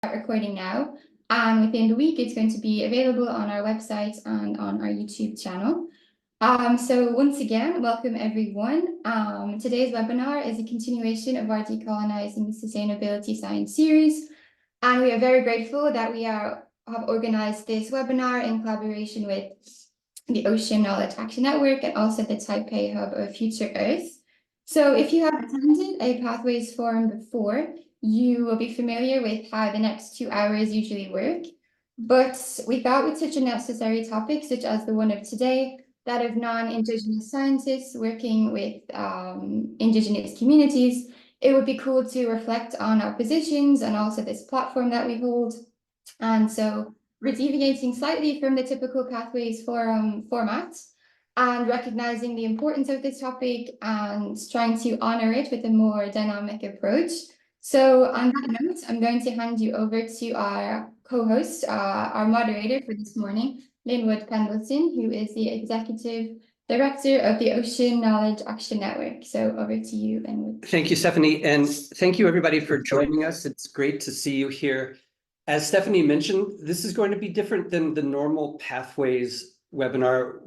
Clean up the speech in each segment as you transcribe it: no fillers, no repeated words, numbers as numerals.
recording now, and within the week it's going to be available on our website and on our YouTube channel. So once again, welcome everyone. Today's webinar is a continuation of our Decolonizing Sustainability Science series, and we are very grateful that we have organized this webinar in collaboration with the Ocean Knowledge Action Network and also the Taipei Hub of Future Earth. So if you have attended a Pathways Forum before, you will be familiar with how the next 2 hours usually work. But we thought with such a necessary topic, such as the one of today, that of non-Indigenous scientists working with Indigenous communities, it would be cool to reflect on our positions and also this platform that we hold. And so we're deviating slightly from the typical Pathways Forum format and recognizing the importance of this topic and trying to honor it with a more dynamic approach. So on that note, I'm going to hand you over to our co-host, our moderator for this morning, Linwood Pendleton, who is the Executive Director of the Ocean Knowledge Action Network. So over to you, Linwood. Thank you, Stephanie, and thank you everybody for joining us. It's great to see you here. As Stephanie mentioned, this is going to be different than the normal Pathways webinar,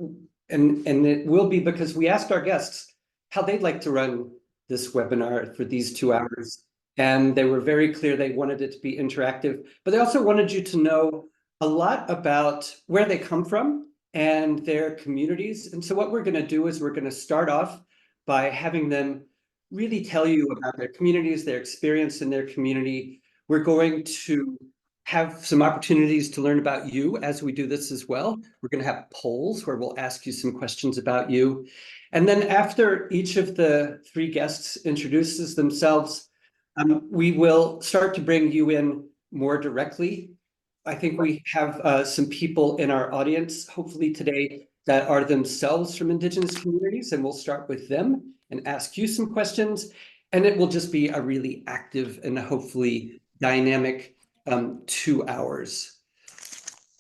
and it will be because we asked our guests how they'd like to run this webinar for these 2 hours. And they were very clear they wanted it to be interactive, but they also wanted you to know a lot about where they come from and their communities. And so what we're going to do is we're going to start off by having them really tell you about their communities, their experience in their community. We're going to have some opportunities to learn about you as we do this as well. We're going to have polls where we'll ask you some questions about you. And then after each of the 3 guests introduces themselves, we will start to bring you in more directly. I think we have some people in our audience, hopefully today, that are themselves from Indigenous communities, and we'll start with them and ask you some questions. And it will just be a really active and hopefully dynamic 2 hours.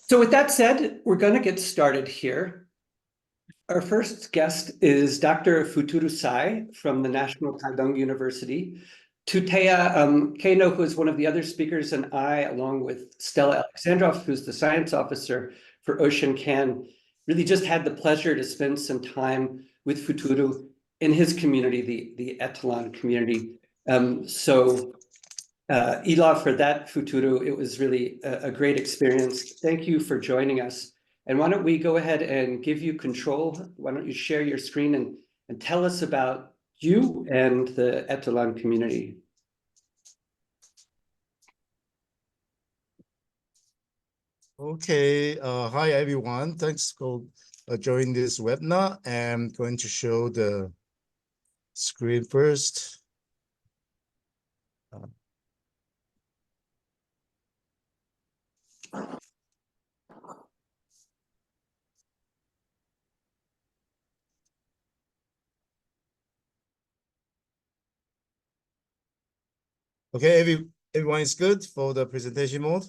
So with that said, we're going to get started here. Our first guest is Dr. Futuru Tsai from the National Taitung University. Teriitutea Quesnot, who is one of the other speakers, and I, along with Stella Alexandrov, who's the science officer for Ocean Can, really just had the pleasure to spend some time with Futuru in his community, the Etalon community. So Ila, for that, Futuru, it was really a great experience. Thank you for joining us. And why don't we go ahead and give you control? Why don't you share your screen and tell us about you and the Etalon community. Okay, hi everyone. Thanks for joining this webinar. I'm going to show the screen first. Okay, everyone is good for the presentation mode?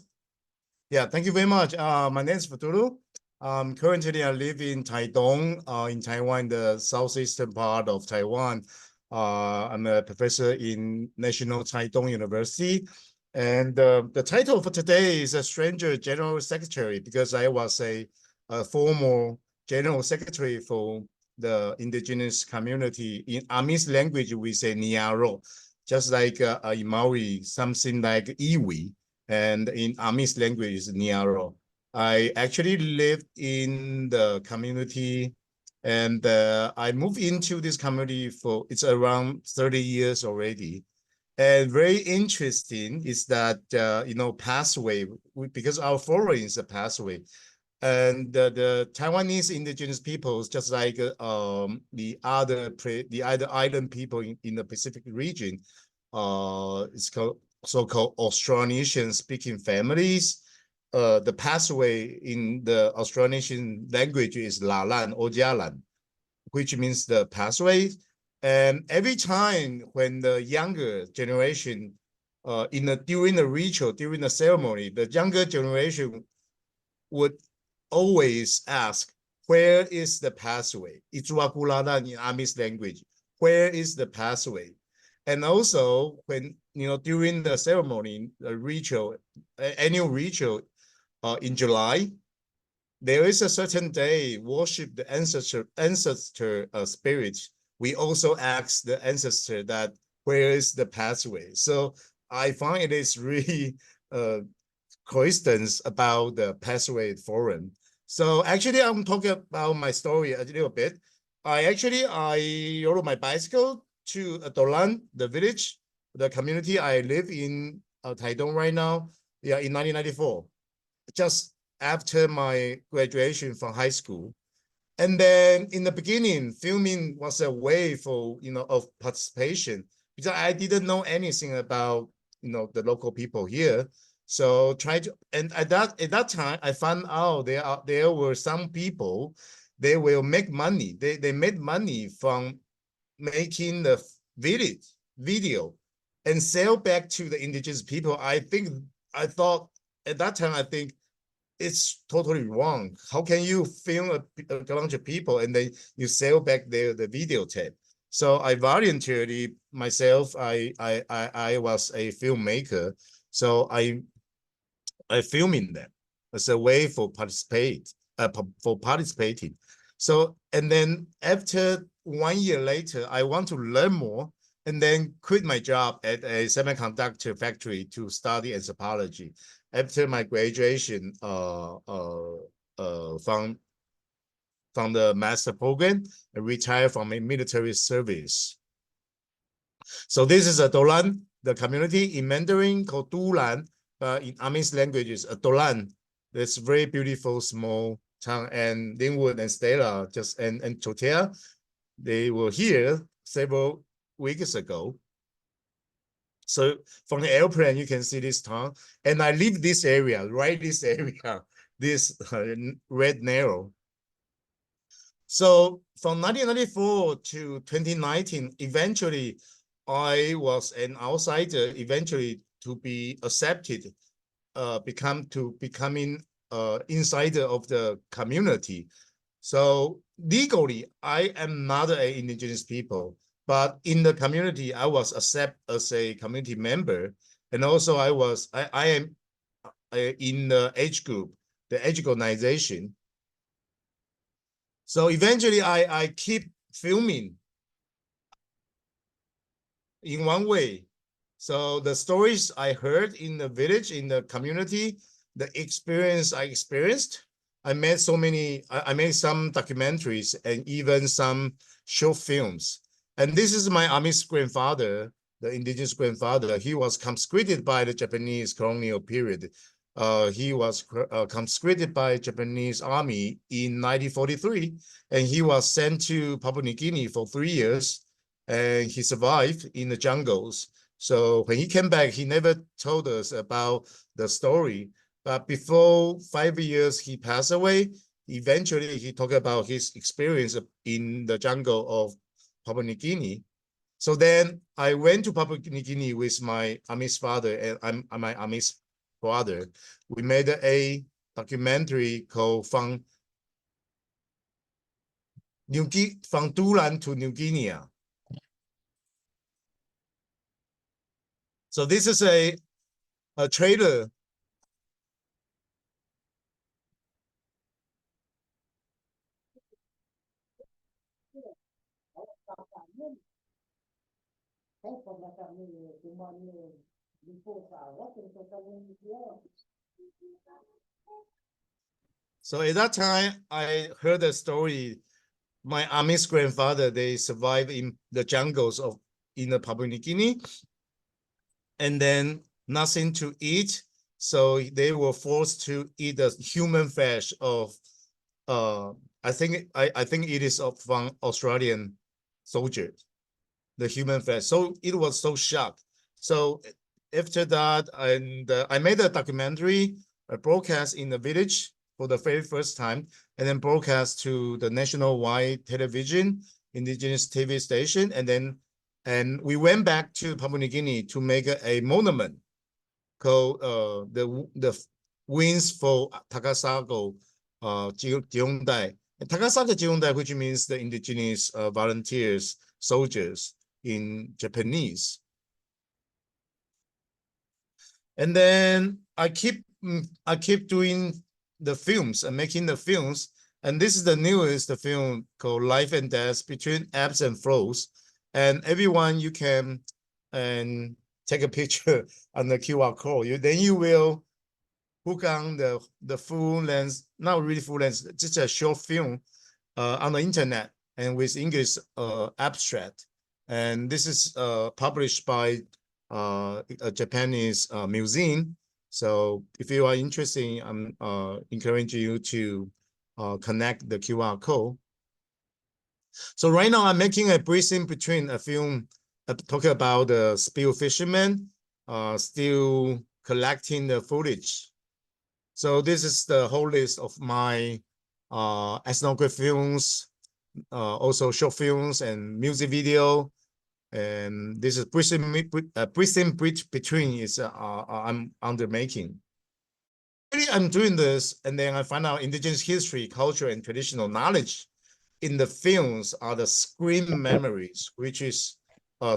Yeah, thank you very much. My name is Futuru. Currently, I live in Taitung, in Taiwan, the southeastern part of Taiwan. I'm a professor in National Taitung University. And the title for today is a Stranger General Secretary, because I was a former General Secretary for the Indigenous community. In Amis language, we say Niaro. Just like in Maori, something like iwi, and in Amis language is Niaro. I actually lived in the community, and I moved into this community for, it's around 30 years already. And very interesting is that, you know, pathway, because our forum is a pathway. And the Taiwanese indigenous peoples, just like the other island people in the Pacific region, it's called so-called Austronesian speaking families. The pathway in the Austronesian language is Lalan or Jalan, which means the pathway. And every time when the younger generation, during the ritual, during the ceremony, the younger generation would always ask, where is the pathway? Ichuakulalan in Amis language, where is the pathway? And also when during the ceremony, annual ritual, in July, there is a certain day worship the ancestor spirit. We also ask the ancestor that where is the pathway. So I find it is really coincidence about the pathway forum. So actually, I'm talking about my story a little bit. I rode my bicycle to Dolan, the village, the community I live in, Taitung right now. Yeah, in 1994, just after my graduation from high school. And then in the beginning, filming was a way for, of participation, because I didn't know anything about, the local people here. So and at that time, I found out there were some people, they will make money. They made money from making the video and sell back to the indigenous people. I thought at that time, I think it's totally wrong. How can you film a bunch of people and then you sell back the videotape? So I voluntarily myself, I was a filmmaker. So I filming them as a way for participating. So, and then after 1 year later, I want to learn more and then quit my job at a semiconductor factory to study anthropology. After my graduation from the master program, I retired from a military service. So this is a Dolan, the community in Mandarin called Dulan, in Amis languages, a Dolan. This very beautiful small town, and Linwood and Stella and Totea, they were here several weeks ago. So from the airplane, you can see this town. And I live this area, this area, this red narrow. So from 1994 to 2019, eventually, I was an outsider, eventually to be accepted, becoming insider of the community. So legally, I am not an indigenous people, but in the community, I was accepted as a community member. And also I am in the age group, the age organization. So eventually I keep filming in one way. So the stories I heard in the village, in the community, the experience I experienced, I made some documentaries and even some short films. And this is my Amis grandfather, the indigenous grandfather. He was conscripted by the Japanese colonial period. He was conscripted by Japanese army in 1943, and he was sent to Papua New Guinea for 3 years, and he survived in the jungles. So when he came back, he never told us about the story. But before 5 years, he passed away. Eventually, he talked about his experience in the jungle of Papua New Guinea. So then I went to Papua New Guinea with my Amis father and my Amis brother. We made a documentary called From Dulan to New Guinea. So this is a trailer. So at that time, I heard a story. My Amis grandfather, they survived in the jungles in the Papua New Guinea, and then nothing to eat. So they were forced to eat the human flesh of, I think it is from Australian soldiers, the human flesh. So it was so shocked. So after that, I made a documentary, a broadcast in the village for the very first time, and then broadcast to the nationwide television, indigenous TV station, and we went back to Papua New Guinea to make a monument called the Wings for Takasago Jiungdai. Takasago Jiungdai, which means the indigenous volunteers, soldiers in Japanese. And then I keep doing the films and making the films. And this is the newest film called Life and Death Between Ebbs and Flows. And everyone, you can take a picture on the QR code. Then you will hook on the full length, not really full length, just a short film on the internet and with English abstract. And this is published by a Japanese museum. So if you are interested, I'm encouraging you to connect the QR code. So right now I'm making a bridging between a film talking about the spear fishermen, still collecting the footage. So this is the whole list of my ethnographic films, also short films and music video. And this is bridging bridge between is I'm undermaking. Really, I'm doing this, and then I find out indigenous history, culture, and traditional knowledge in the films are the screen memories, which is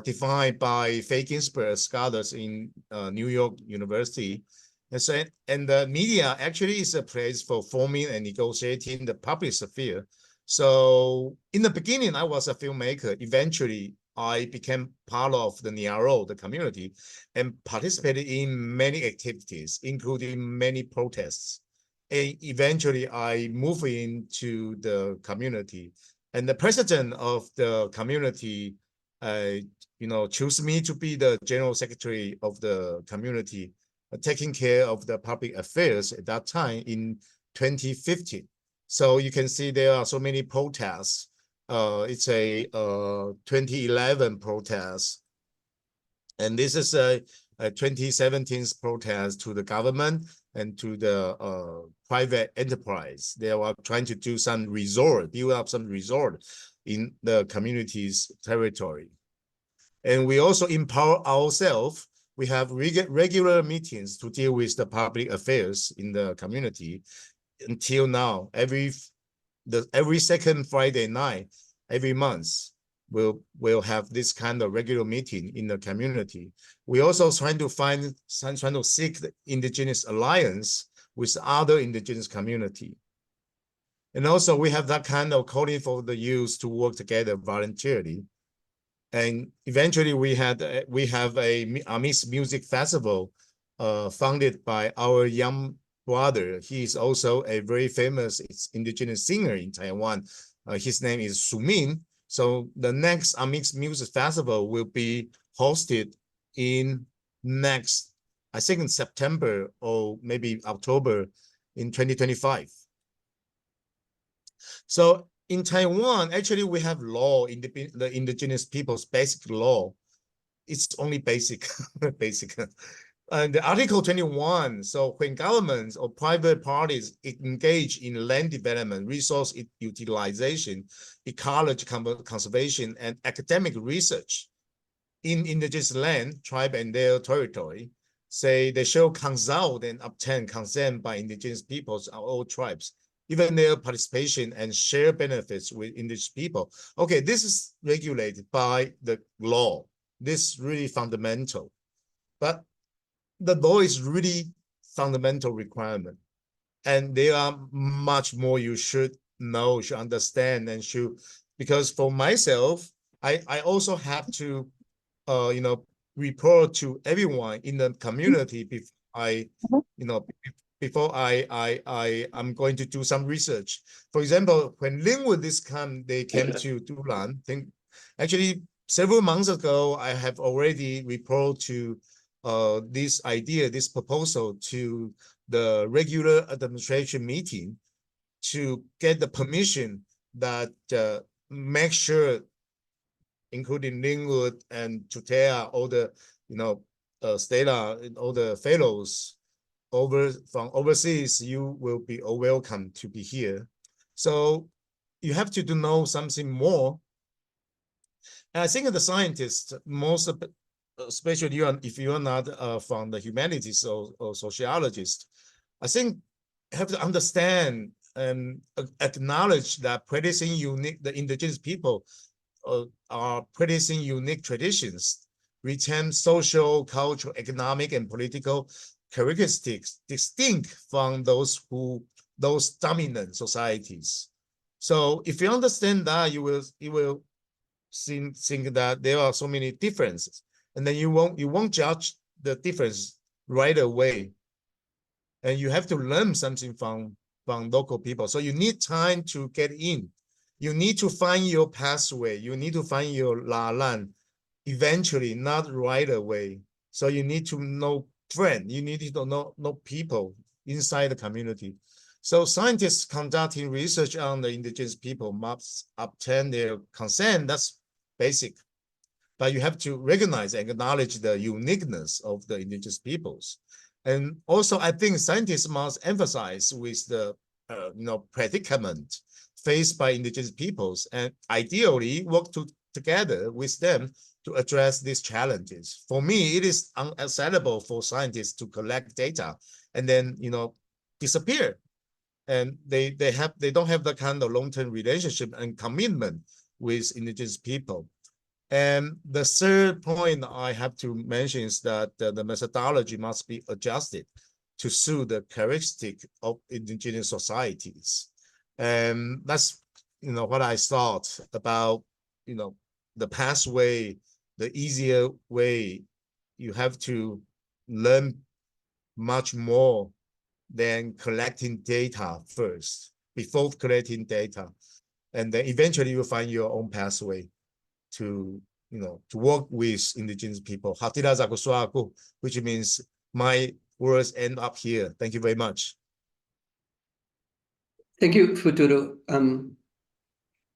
defined by Faye Ginsberg scholars in New York University. And so, and the media actually is a place for forming and negotiating the public sphere. So in the beginning, I was a filmmaker. Eventually, I became part of the NIARO, the community, and participated in many activities, including many protests. And eventually, I moved into the community. And the president of the community, chose me to be the general secretary of the community, taking care of the public affairs at that time in 2015. So you can see there are so many protests. It's a 2011 protest. And this is a 2017 protest to the government and to the private enterprise. They are trying to do some resort, build up some resort in the community's territory. And we also empower ourselves. We have regular meetings to deal with the public affairs in the community. Until now, every second Friday night, every month, we'll have this kind of regular meeting in the community. We also trying to seek the indigenous alliance with other indigenous community. And also we have that kind of calling for the youth to work together voluntarily. And eventually we have a mixed music festival funded by our young brother. He is also a very famous indigenous singer in Taiwan. His name is Sumin. So the next mixed music festival will be hosted in next, I think in September or maybe October in 2025. So in Taiwan, actually, we have law in the indigenous people's basic law. It's only basic, basic. And the Article 21, so when governments or private parties engage in land development, resource utilization, ecology conservation, and academic research in indigenous land, tribe, and their territory, say they shall consult and obtain consent by indigenous peoples or all tribes, even their participation and share benefits with indigenous people. Okay, this is regulated by the law. This is really fundamental. But the law is really fundamental requirement. And there are much more you should know, should understand, and should, because for myself, I also have to, report to everyone in the community before I'm going to do some research. For example, when Linwood they came to Dulan, actually several months ago, I have already reported to this proposal to the regular administration meeting to get the permission that make sure, including Linwood and Tutea, all the, Stella, and all the fellows from overseas, you will be welcome to be here. So you have to know something more. And I think the scientists, especially if you are not from the humanities or sociologist, I think have to understand and acknowledge that the indigenous people are practicing unique traditions retain social, cultural, economic, and political characteristics distinct from those dominant societies. So if you understand that, you will think that there are so many differences, and then you won't judge the difference right away, and you have to learn something from local people. So you need time to get in. You need to find your pathway. You need to find your la lan eventually, not right away. So you need to know friends. You need to know people inside the community. So scientists conducting research on the indigenous people must obtain their consent. That's basic. But you have to recognize and acknowledge the uniqueness of the indigenous peoples. And also, I think scientists must emphasize with the predicament faced by indigenous peoples, and ideally work together with them to address these challenges. For me, it is unacceptable for scientists to collect data and then disappear, and they don't have the kind of long-term relationship and commitment with indigenous people. And the third point I have to mention is that the methodology must be adjusted to suit the characteristic of indigenous societies. And that's what I thought about the pathway, the easier way. You have to learn much more than collecting data first, before collecting data, and then eventually you'll find your own pathway to work with indigenous people. Which means my words end up here. Thank you very much. Thank you, Futuru,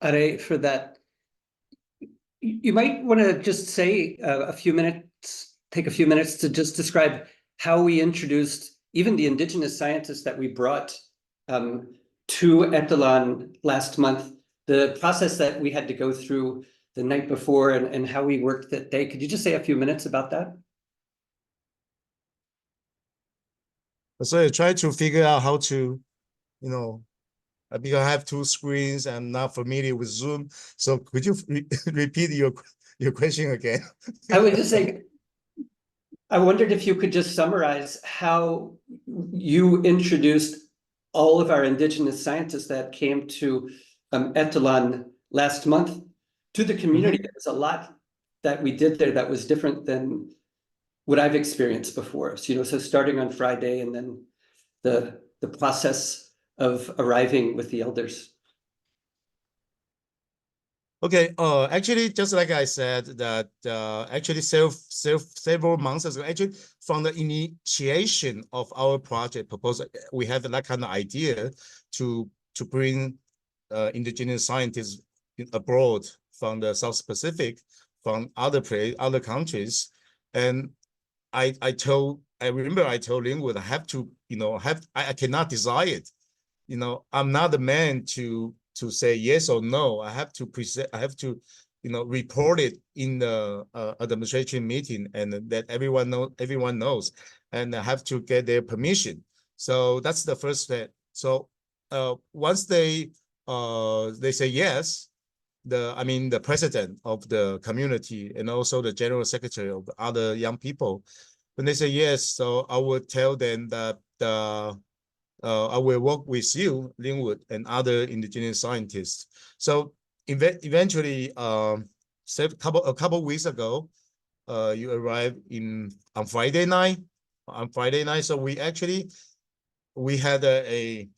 Are, for that. You might want to just say take a few minutes to just describe how we introduced even the indigenous scientists that we brought to Etalon last month, the process that we had to go through the night before, and how we worked that day. Could you just say a few minutes about that? So I try to figure out how to, because I have two screens, I'm not familiar with Zoom. So could you repeat your question again? I would just say, I wondered if you could just summarize how you introduced all of our indigenous scientists that came to Etalon last month to the community. There was a lot that we did there that was different than what I've experienced before. So, so starting on Friday, and then the process of arriving with the elders. Okay. Actually, just like I said, that actually several months ago, actually from the initiation of our project proposal, we had that kind of idea to bring indigenous scientists abroad from the South Pacific, from other countries, and I remember I told Lingwood, I have to, I cannot decide it. I'm not the man to say yes or no. I have to present, I have to, report it in the administration meeting, and that everyone knows, and I have to get their permission. So that's the first step. So once they say yes, the president of the community and also the general secretary of the other young people, when they say yes, so I will tell them that I will work with you, Lingwood, and other indigenous scientists. So eventually, a couple weeks ago, you arrived on Friday night. So we had a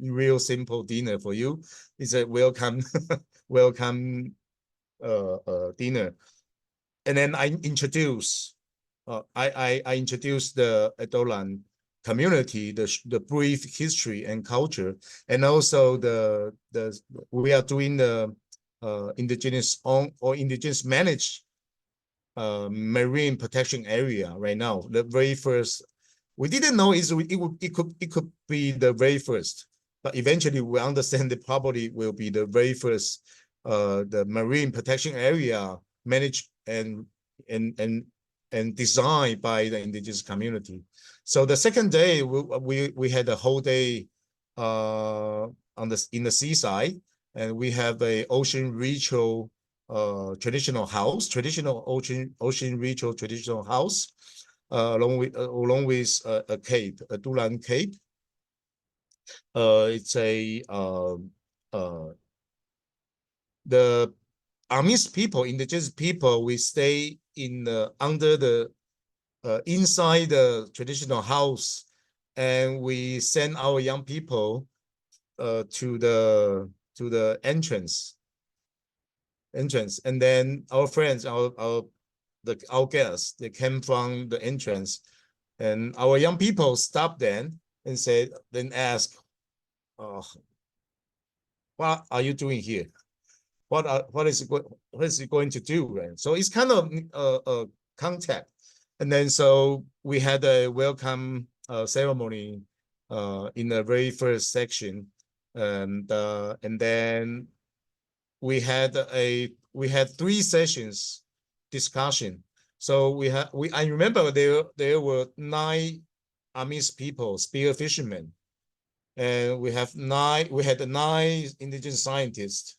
real simple dinner for you. It's a welcome dinner, and then I introduced the Etalon community, the brief history and culture, and also we are doing the indigenous owned or indigenous managed marine protection area right now. The very first, we didn't know it could be the very first, but eventually we understand it probably will be the very first the marine protection area managed and designed by the indigenous community. So the second day we had a whole day in the seaside, and we have a ocean ritual traditional house, traditional ocean ritual traditional house, along with a cape, a Dulan cape. It's a the Amis people, indigenous people, we stay in under the inside the traditional house, and we send our young people to the entrance, and then our friends, our guests, they came from the entrance, and our young people stopped then and said, then ask, what are you doing here? What is it going to do? Right? So it's kind of a contact, and then so we had a welcome ceremony in the very first section, and then we had 3 sessions discussion. So I remember there were 9 Amis people, spear fishermen, and we had 9 indigenous scientists.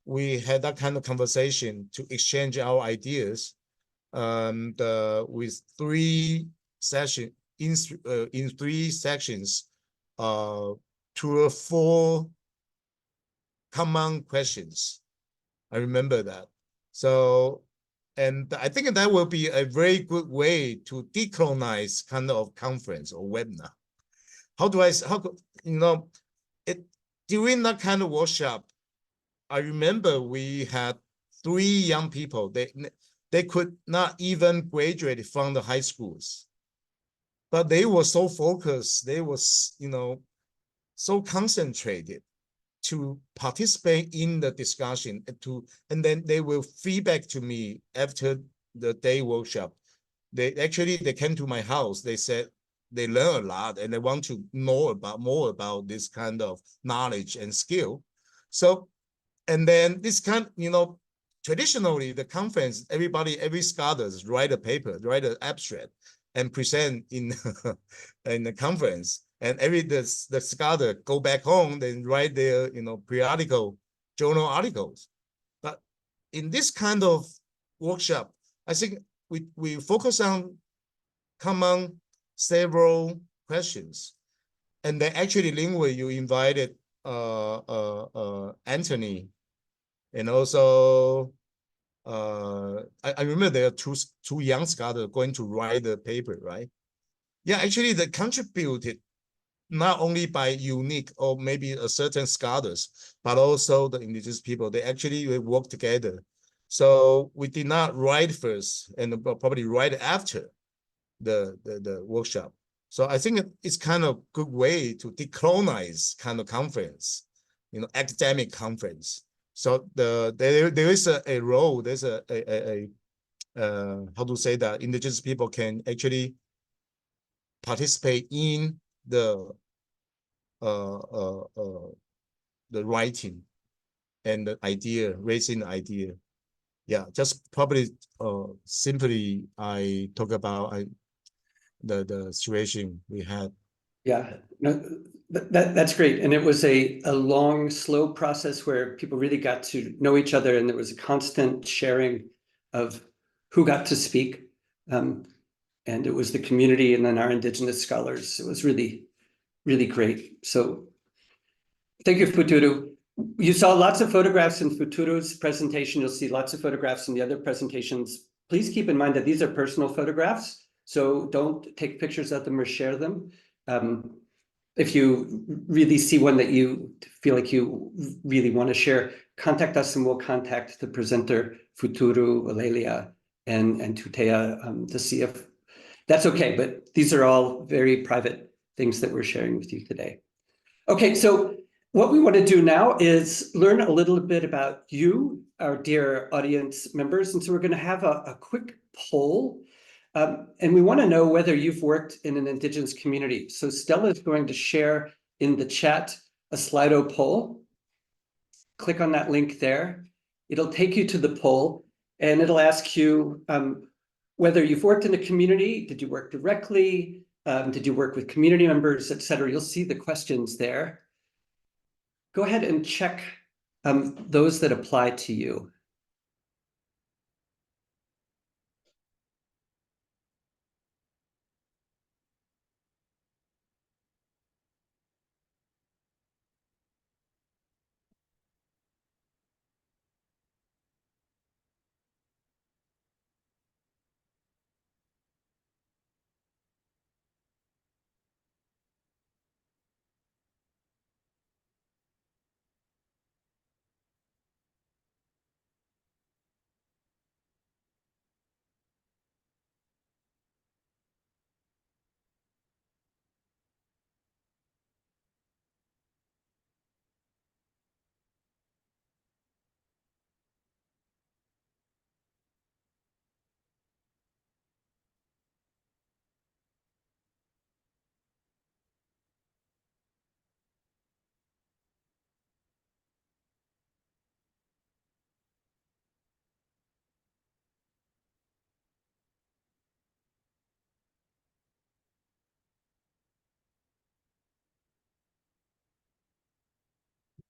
We had that kind of conversation to exchange our ideas, and with 3 sessions in 3 sections, 2 or 4 common questions. I remember that. So, and I think that will be a very good way to decolonize kind of conference or webinar. During that kind of workshop, I remember we had 3 young people. They could not even graduate from the high schools, but they were so focused. They were, so concentrated to participate in the discussion, and then they will feedback to me after the day workshop. They came to my house. They said they learn a lot and they want to know more about this kind of knowledge and skill. So, and then this kind, traditionally the conference, every scholars write a paper, write an abstract, and present in in the conference. And the scholar go back home, then write their periodical journal articles. But in this kind of workshop, I think we focus on common several questions. And then actually, Lingwei, you invited Anthony, and also I remember there are two young scholars going to write the paper, right? Yeah, actually they contributed not only by unique or maybe a certain scholars, but also the indigenous people. They actually work together. So we did not write first and probably write after the workshop. So I think it's kind of good way to decolonize kind of conference, academic conference. So there is a role, there's a how to say that indigenous people can actually participate in the writing and the idea, raising the idea. Yeah, just probably simply I talk about the situation we had. Yeah, no, that's great. And it was a long, slow process where people really got to know each other, and there was a constant sharing of who got to speak. And it was the community and then our indigenous scholars. It was really, really great. So thank you, Futuru. You saw lots of photographs in Futuru's presentation. You'll see lots of photographs in the other presentations. Please keep in mind that these are personal photographs, so don't take pictures of them or share them. If you really see one that you feel like you really want to share, contact us and we'll contact the presenter, Futuru, Valelia, and Tutea to see if that's okay. But these are all very private things that we're sharing with you today. Okay, so what we want to do now is learn a little bit about you, our dear audience members. And so we're going to have a quick poll. And we want to know whether you've worked in an Indigenous community. So Stella is going to share in the chat a Slido poll. Click on that link there. It'll take you to the poll, and it'll ask you whether you've worked in a community. Did you work directly? Did you work with community members, etc.? You'll see the questions there. Go ahead and check those that apply to you.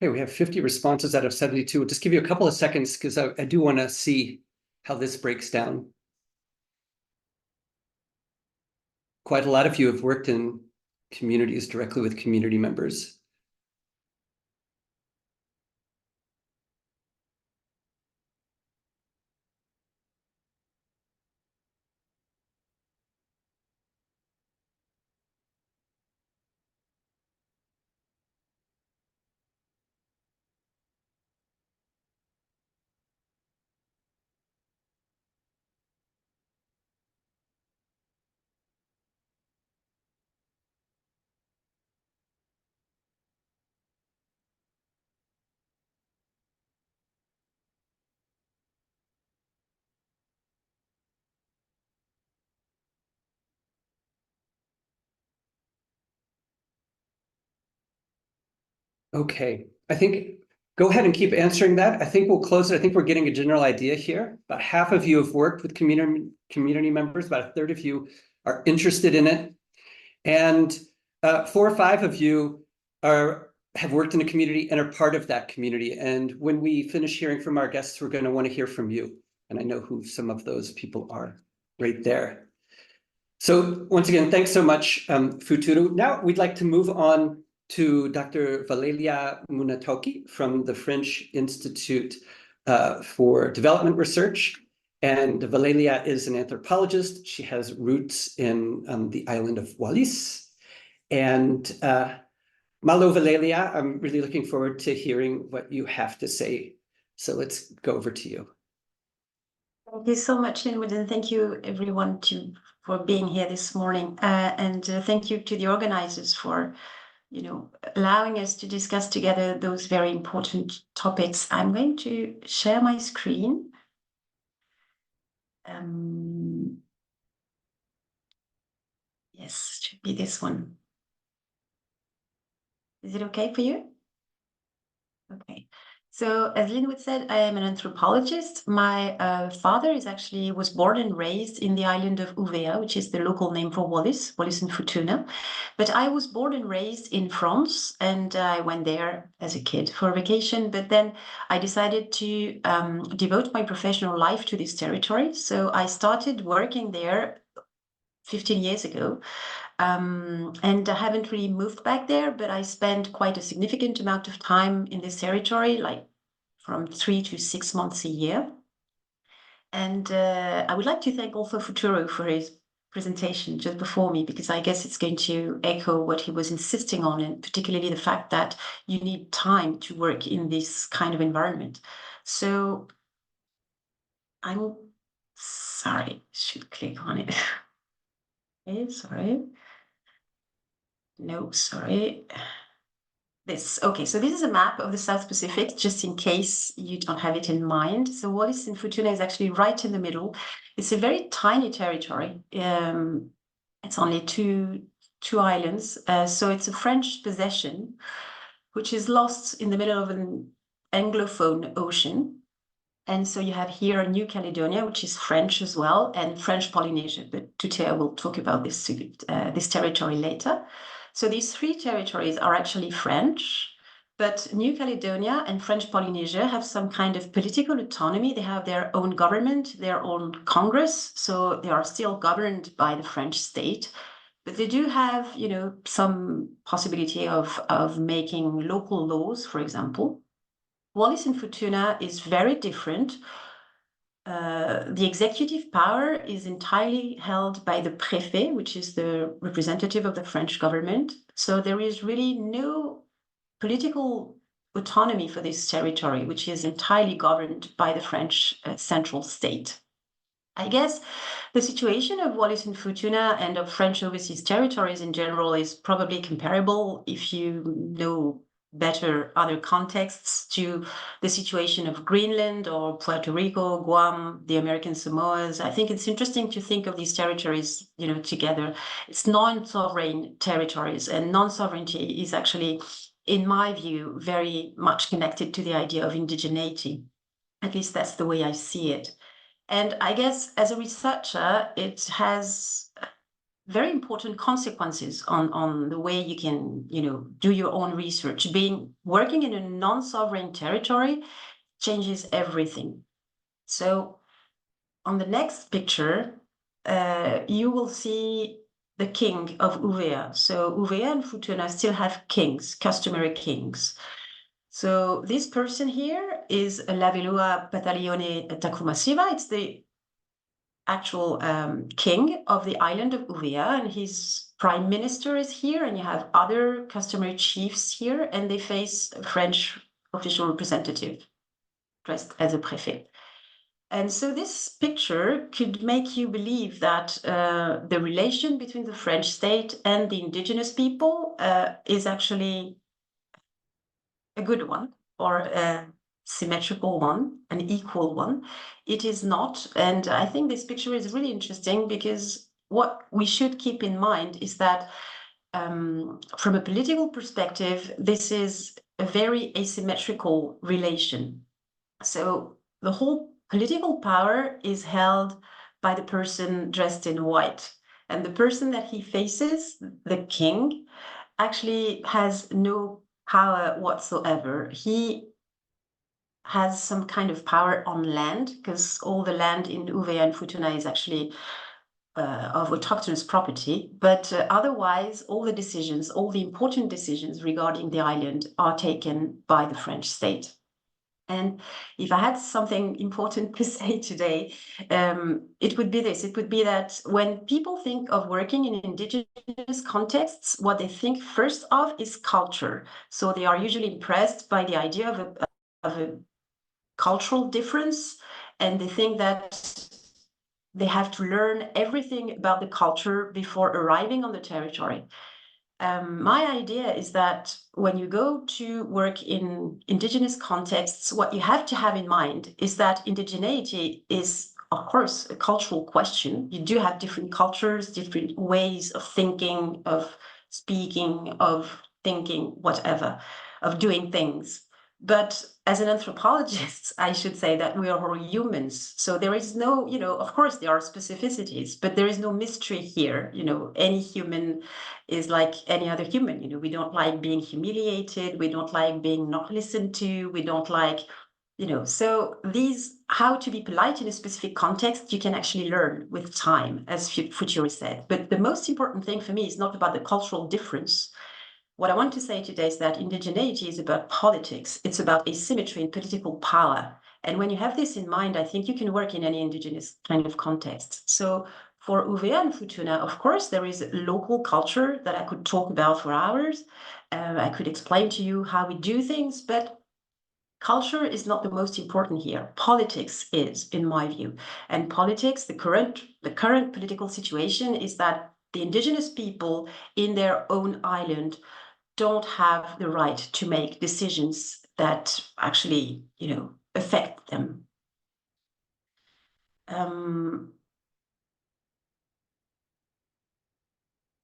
Okay, we have 50 responses out of 72. We'll just give you a couple of seconds because I do want to see how this breaks down. Quite a lot of you have worked in communities directly with community members. Okay, I think go ahead and keep answering that. I think we'll close it. I think we're getting a general idea here. About half of you have worked with community members. About a third of you are interested in it. And 4 or 5 of you have worked in a community and are part of that community. And when we finish hearing from our guests, we're going to want to hear from you. And I know who some of those people are right there. So once again, thanks so much, Futuru. Now we'd like to move on to Dr. Valelia Muni Toki from the French Institute for Development Research. And Valelia is an anthropologist. She has roots in the island of Wallis. And Malo Valelia, I'm really looking forward to hearing what you have to say. So let's go over to you. Thank you so much, Linwood, and thank you everyone for being here this morning. And thank you to the organizers for allowing us to discuss together those very important topics. I'm going to share my screen. Yes, it should be this one. Is it okay for you? Okay. So as Linwood said, I am an anthropologist. My father was born and raised in the island of Uvea, which is the local name for Wallis and Futuna. But I was born and raised in France, and I went there as a kid for a vacation. But then I decided to devote my professional life to this territory. So I started working there 15 years ago. And I haven't really moved back there, but I spent quite a significant amount of time in this territory, like from 3 to 6 months a year. And I would like to thank also Futuru for his presentation just before me, because I guess it's going to echo what he was insisting on, and particularly the fact that you need time to work in this kind of environment. So I'm sorry, should click on it. Okay, sorry. No, sorry. Okay, so this is a map of the South Pacific, just in case you don't have it in mind. So Wallis and Futuna is actually right in the middle. It's a very tiny territory. It's only two islands. So it's a French possession, which is lost in the middle of an Anglophone ocean. And so you have here New Caledonia, which is French as well, and French Polynesia. But today I will talk about this territory later. So these 3 territories are actually French, but New Caledonia and French Polynesia have some kind of political autonomy. They have their own government, their own Congress, so they are still governed by the French state. But they do have, some possibility of making local laws, for example. Wallis and Futuna is very different. The executive power is entirely held by the préfet, which is the representative of the French government. So there is really no political autonomy for this territory, which is entirely governed by the French central state. I guess the situation of Wallis and Futuna and of French overseas territories in general is probably comparable, if you know better other contexts, to the situation of Greenland or Puerto Rico, Guam, the American Samoas. I think it's interesting to think of these territories, together. It's non-sovereign territories, and non-sovereignty is actually, in my view, very much connected to the idea of indigeneity. At least that's the way I see it. And I guess as a researcher, it has very important consequences on the way you can, do your own research. Working in a non-sovereign territory changes everything. So on the next picture, you will see the king of Uvea. So Uvea and Futuna still have kings, customary kings. So this person here is Lavelua Patalione Takumasiva. It's the actual king of the island of Uvea, and his prime minister is here, and you have other customary chiefs here, and they face a French official representative dressed as a préfet. And so this picture could make you believe that the relation between the French state and the indigenous people is actually a good one, or a symmetrical one, an equal one. It is not. And I think this picture is really interesting because what we should keep in mind is that from a political perspective, this is a very asymmetrical relation. So the whole political power is held by the person dressed in white. And the person that he faces, the king, actually has no power whatsoever. He has some kind of power on land, because all the land in Uvea and Futuna is actually of autochthonous property. But otherwise, all the decisions, all the important decisions regarding the island are taken by the French state. And if I had something important to say today, it would be this. It would be that when people think of working in indigenous contexts, what they think first of is culture. So they are usually impressed by the idea of a cultural difference, and they think that they have to learn everything about the culture before arriving on the territory. My idea is that when you go to work in indigenous contexts, what you have to have in mind is that indigeneity is, of course, a cultural question. You do have different cultures, different ways of thinking, of speaking, of thinking, whatever, of doing things. But as an anthropologist, I should say that we are all humans. So there is no, of course, there are specificities, but there is no mystery here. Any human is like any other human. We don't like being humiliated. We don't like being not listened to. We don't like, so how to be polite in a specific context, you can actually learn with time, as Futuru said. But the most important thing for me is not about the cultural difference. What I want to say today is that indigeneity is about politics. It's about asymmetry in political power. And when you have this in mind, I think you can work in any indigenous kind of context. So for Uvea and Futuna, of course, there is local culture that I could talk about for hours. I could explain to you how we do things, but culture is not the most important here. Politics is, in my view. And politics, the current political situation is that the indigenous people in their own island don't have the right to make decisions that actually, affect them.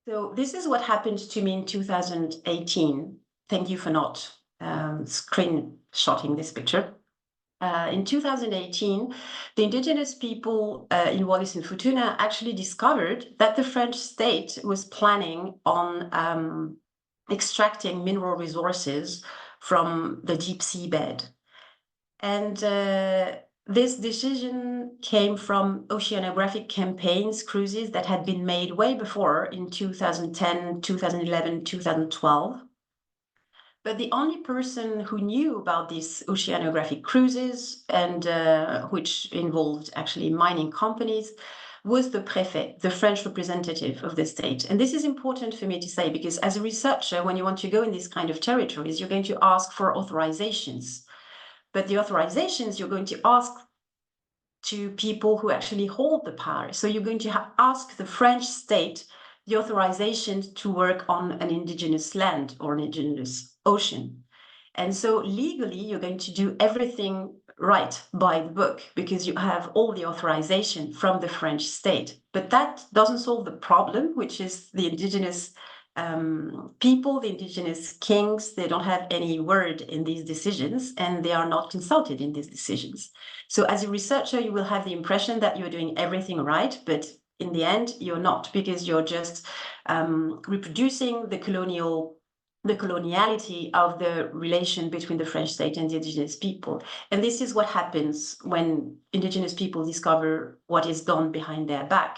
So this is what happened to me in 2018. Thank you for not screenshotting this picture. In 2018, the indigenous people in Wallis and Futuna actually discovered that the French state was planning on extracting mineral resources from the deep seabed. And this decision came from oceanographic campaigns, cruises that had been made way before in 2010, 2011, 2012. But the only person who knew about these oceanographic cruises, and which involved actually mining companies, was the préfet, the French representative of the state. And this is important for me to say, because as a researcher, when you want to go in these kind of territories, you're going to ask for authorizations. But the authorizations you're going to ask to people who actually hold the power. So you're going to ask the French state the authorization to work on an indigenous land or an indigenous ocean. And so legally, you're going to do everything right by the book because you have all the authorization from the French state. But that doesn't solve the problem, which is the indigenous people, the indigenous kings. They don't have any word in these decisions, and they are not consulted in these decisions. So as a researcher, you will have the impression that you're doing everything right, but in the end, you're not, because you're just reproducing the coloniality of the relation between the French state and the indigenous people. And this is what happens when indigenous people discover what is done behind their back,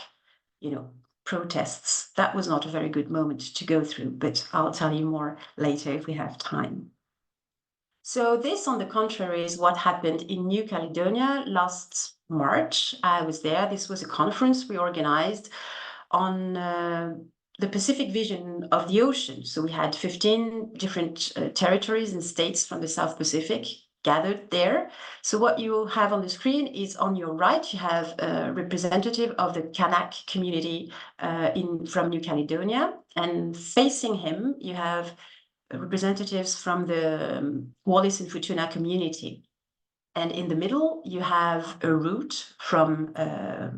you know, protests. That was not a very good moment to go through, but I'll tell you more later if we have time. So this, on the contrary, is what happened in New Caledonia last March. I was there. This was a conference we organized on the Pacific vision of the ocean. So we had 15 different territories and states from the South Pacific gathered there. So what you have on the screen is, on your right, you have a representative of the Kanak community from New Caledonia, and facing him, you have representatives from the Wallis and Futuna community. And in the middle, you have a root from a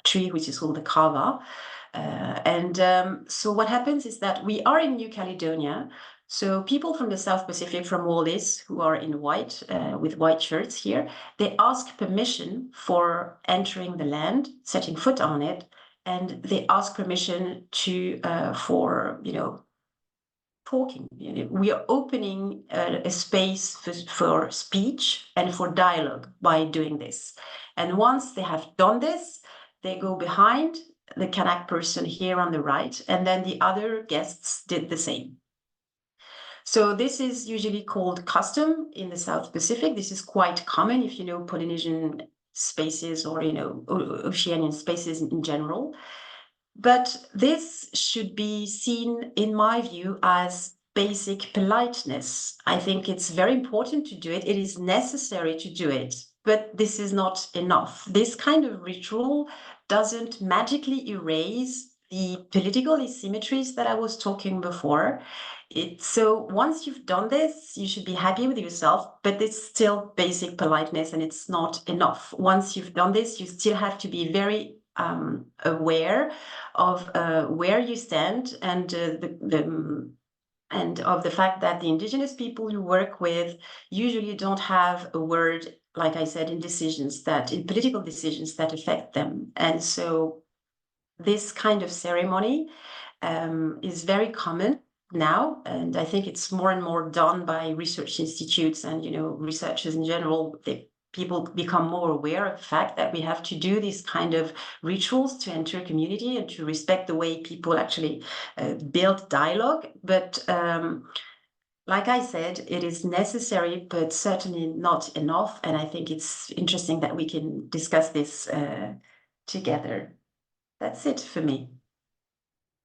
tree, which is called the kava. So what happens is that we are in New Caledonia. So people from the South Pacific, from Wallis, who are in white, with white shirts here, they ask permission for entering the land, setting foot on it, and they ask permission to for, you know, talking. We are opening a space for speech and for dialogue by doing this. And once they have done this, they go behind the Kanak person here on the right, and then the other guests did the same. So this is usually called custom in the South Pacific. This is quite common if you know Polynesian spaces, or, you know, Oceanian spaces in general. But this should be seen, in my view, as basic politeness. I think it's very important to do it. It is necessary to do it, but this is not enough. This kind of ritual doesn't magically erase the political asymmetries that I was talking before. So once you've done this, you should be happy with yourself, but it's still basic politeness, and it's not enough. Once you've done this, you still have to be very aware of where you stand, and and of the fact that the indigenous people you work with usually don't have a word, like I said, in political decisions that affect them. And so this kind of ceremony is very common now, and I think it's more and more done by research institutes and, you know, researchers in general. People become more aware of the fact that we have to do these kind of rituals to enter a community and to respect the way people actually build dialogue. But like I said, it is necessary, but certainly not enough. And I think it's interesting that we can discuss this together. That's it for me.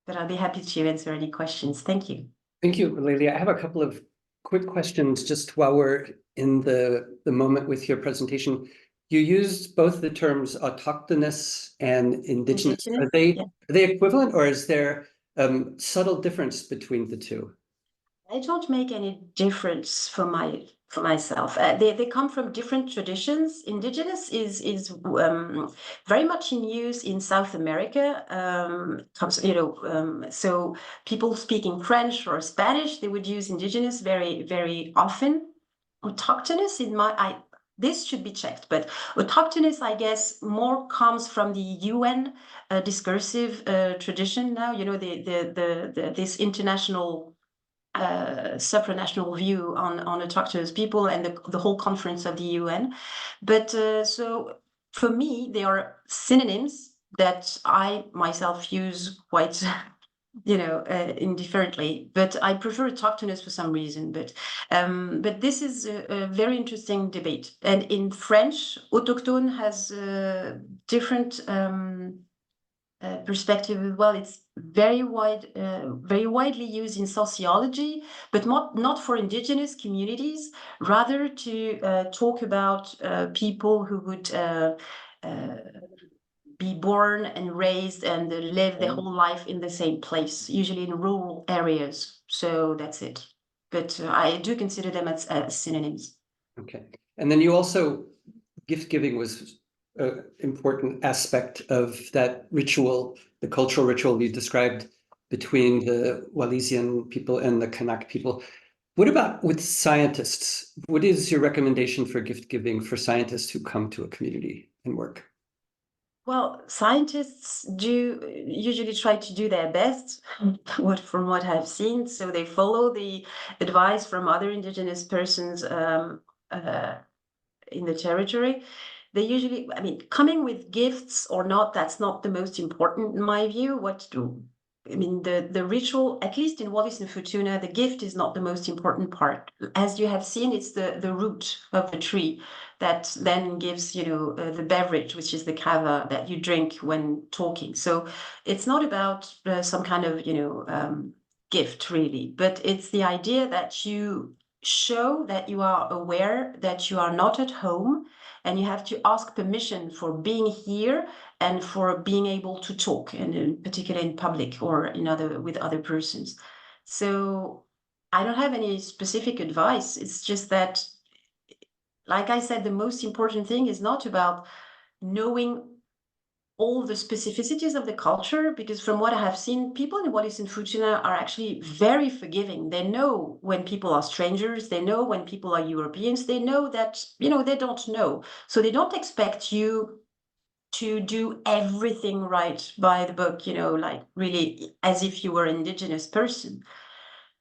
But I'll be happy to answer any questions. Thank you. Thank you, Valelia. I have a couple of quick questions just while we're in the moment with your presentation. You used both the terms autochthonous and indigenous. Are they equivalent, or is there subtle difference between the two? I don't make any difference for myself. They come from different traditions. Indigenous is very much in use in South America. So people speaking French or Spanish, they would use indigenous very, very often. Autochthonous, this should be checked, but autochthonous, I guess, more comes from the UN discursive tradition now. You know, this international supranational view on autochthonous people, and the whole conference of the UN. But so for me, they are synonyms that I myself use quite indifferently, but I prefer autochthonous for some reason. But this is a very interesting debate. And in French, autochtone has different perspective as well. It's very widely used in sociology, but not for indigenous communities, rather to talk about people who would be born and raised and live their whole life in the same place, usually in rural areas. So that's it. But I do consider them as synonyms. Okay. And then you also, gift giving was an important aspect of that ritual, the cultural ritual you described between the Wallisian people and the Kanak people. What about with scientists? What is your recommendation for gift giving for scientists who come to a community and work? Well, scientists do usually try to do their best, from what I've seen. So they follow the advice from other indigenous persons in the territory. They usually, I mean, coming with gifts or not, that's not the most important in my view. The ritual, at least in Wallis and Futuna, the gift is not the most important part. As you have seen, it's the root of the tree that then gives, the beverage, which is the kava that you drink when talking. So it's not about some kind of, gift really, but it's the idea that you show that you are aware that you are not at home and you have to ask permission for being here and for being able to talk, and in particular in public or with other persons. So I don't have any specific advice. It's just that, like I said, the most important thing is not about knowing all the specificities of the culture, because from what I have seen, people in Wallis and Futuna are actually very forgiving. They know when people are strangers, they know when people are Europeans, they know that, they don't know. So they don't expect you to do everything right by the book, like really as if you were an indigenous person.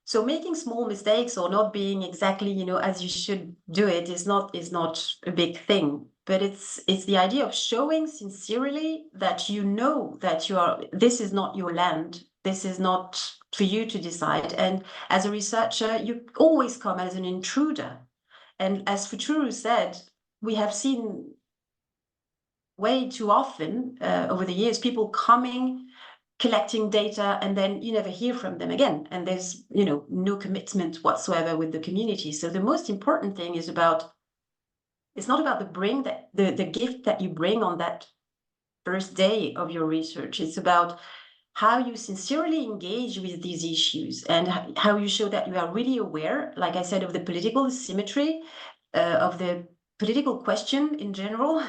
So making small mistakes or not being exactly, as you should do it is not a big thing. But it's the idea of showing sincerely that you know that this is not your land. This is not for you to decide. And as a researcher, you always come as an intruder. And as Futuru said, we have seen way too often over the years people coming, collecting data, and then you never hear from them again, and there's no commitment whatsoever with the community. So the most important thing is it's not about the gift that you bring on that first day of your research. It's about how you sincerely engage with these issues and how you show that you are really aware, like I said, of the political symmetry, of the political question in general,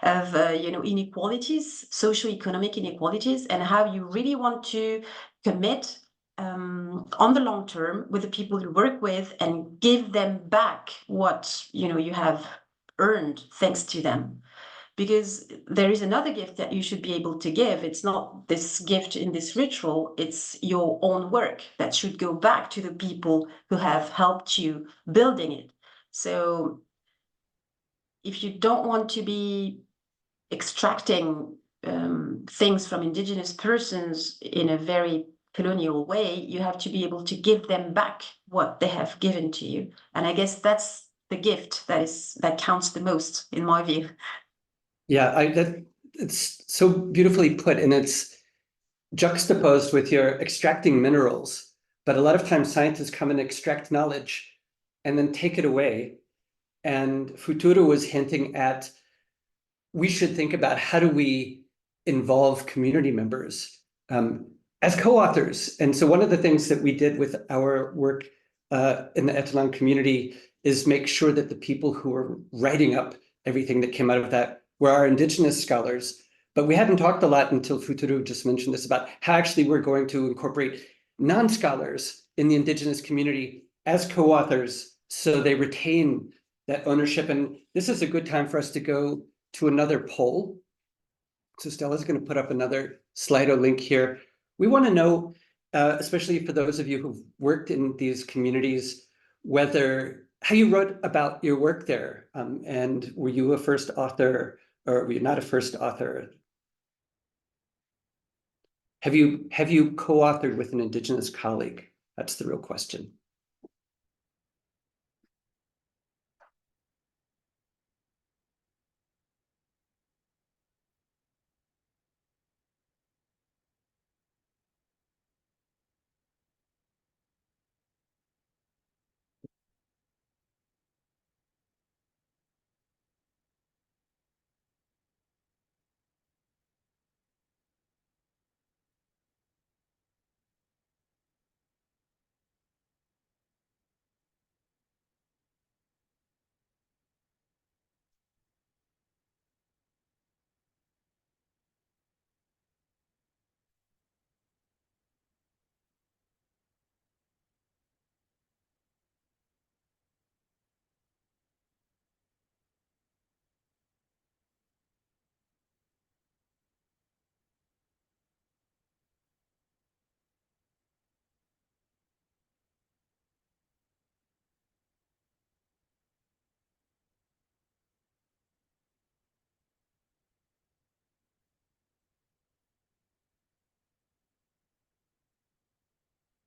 of inequalities, socio-economic inequalities, and how you really want to commit on the long term with the people you work with and give them back what you have earned thanks to them. Because there is another gift that you should be able to give. It's not this gift in this ritual, it's your own work that should go back to the people who have helped you building it. So if you don't want to be extracting things from indigenous persons in a very colonial way, you have to be able to give them back what they have given to you. And I guess that's the gift that counts the most, in my view. Yeah, it's so beautifully put, and it's juxtaposed with your extracting minerals. But a lot of times scientists come and extract knowledge and then take it away. And Futuru was hinting at, we should think about how do we involve community members as co-authors. And so one of the things that we did with our work in the Etalan community is make sure that the people who were writing up everything that came out of that were our indigenous scholars. But we hadn't talked a lot until Futuru just mentioned this about how actually we're going to incorporate non-scholars in the indigenous community as co-authors so they retain that ownership. And this is a good time for us to go to another poll. So Stella's going to put up another Slido link here. We want to know, especially for those of you who've worked in these communities, how you wrote about your work there, and were you a first author or were you not a first author? Have you co-authored with an Indigenous colleague? That's the real question.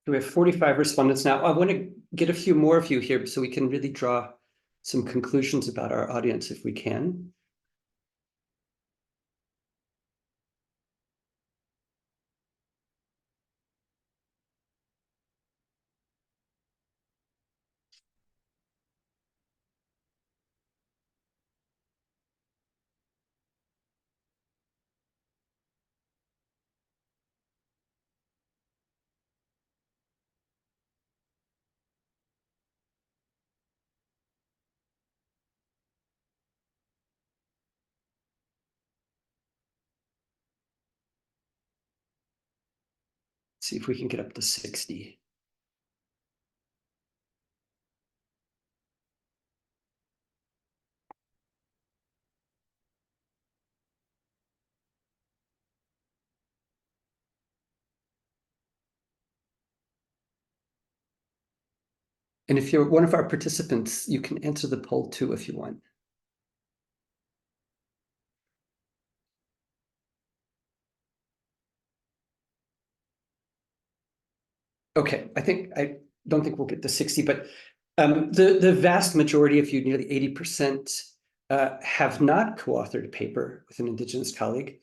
we have 45 respondents now. I want to get a few more of you here so we can really draw some conclusions about our audience if we can. See if we can get up to 60. And if you're one of our participants, you can answer the poll too if you want. Okay, I don't think we'll get to 60, but the vast majority of you, nearly 80%, have not co-authored a paper with an Indigenous colleague.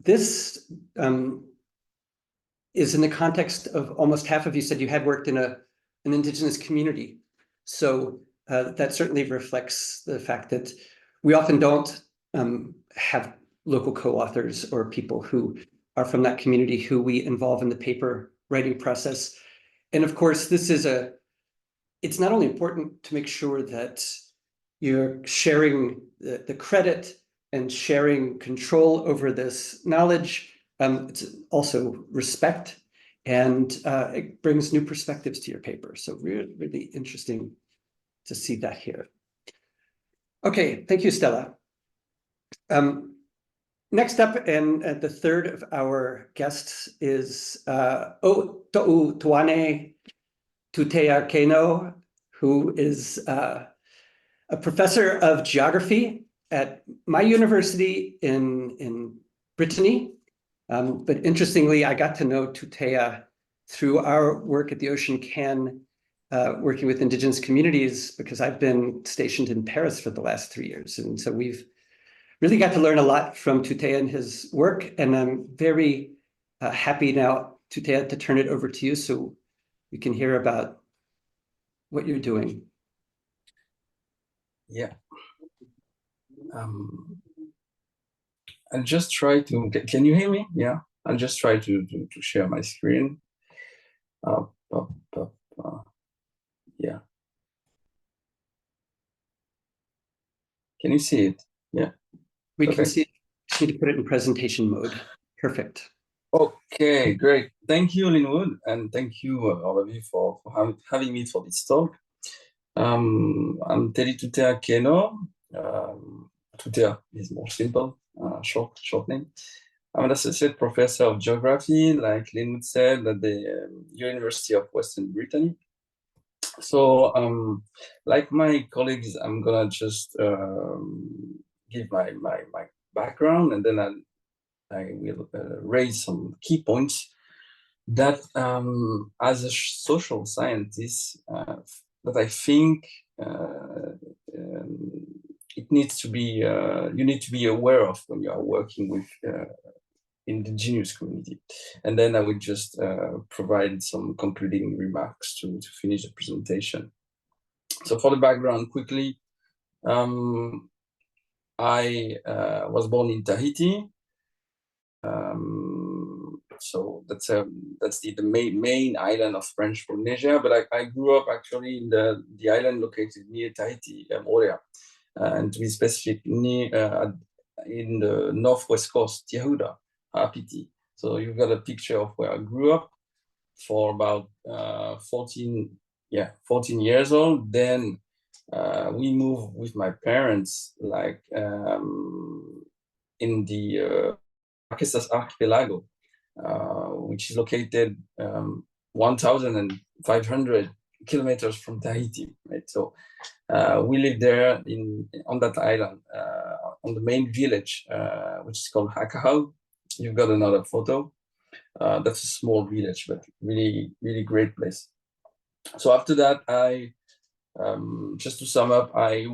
This is in the context of almost half of you said you had worked in an Indigenous community. So that certainly reflects the fact that we often don't have local co-authors or people who are from that community who we involve in the paper writing process. And of course, it's not only important to make sure that you're sharing the credit and sharing control over this knowledge, it's also respect, and it brings new perspectives to your paper. So really, really interesting to see that here. Okay, thank you, Stella. Next up, and the third of our guests is Teriitutea Quesnot, who is a professor of geography at my university in Brittany. But interestingly, I got to know Tutea through our work at the Ocean Can, working with Indigenous communities, because I've been stationed in Paris for the last 3 years. And so we've really got to learn a lot from Tutea and his work. And I'm very happy now, Tutea, to turn it over to you so we can hear about what you're doing. Yeah. I'll just try to, can you hear me? Yeah, I'll just try to share my screen. Yeah. Can you see it? Yeah. We can see it. Just need to put it in presentation mode. Perfect. Okay, great. Thank you, Linwood, and thank you all of you for having me for this talk. I'm Teriitutea Quesnot. Tutea is more simple, short name. I'm an associate professor of geography, like Linwood said, at the University of Western Brittany. So, like my colleagues, I'm gonna just give my background, and then I will raise some key points that, as a social scientist, that I think it needs to be you need to be aware of when you are working with Indigenous community. And then I would just provide some concluding remarks to finish the presentation. So for the background, quickly, I was born in Tahiti. So that's the main island of French Polynesia, but I grew up actually in the island located near Tahiti, Morea, and to be specific, near in the northwest coast, Tiahuda, Apiti. So you've got a picture of where I grew up for about 14 years old. Then we moved with my parents, like in the Marquesas Archipelago, which is located 1,500 kilometers from Tahiti, right? So we live there on that island, on the main village, which is called Hakahau. You've got another photo. That's a small village, but really, really great place. So after that, just to sum up, I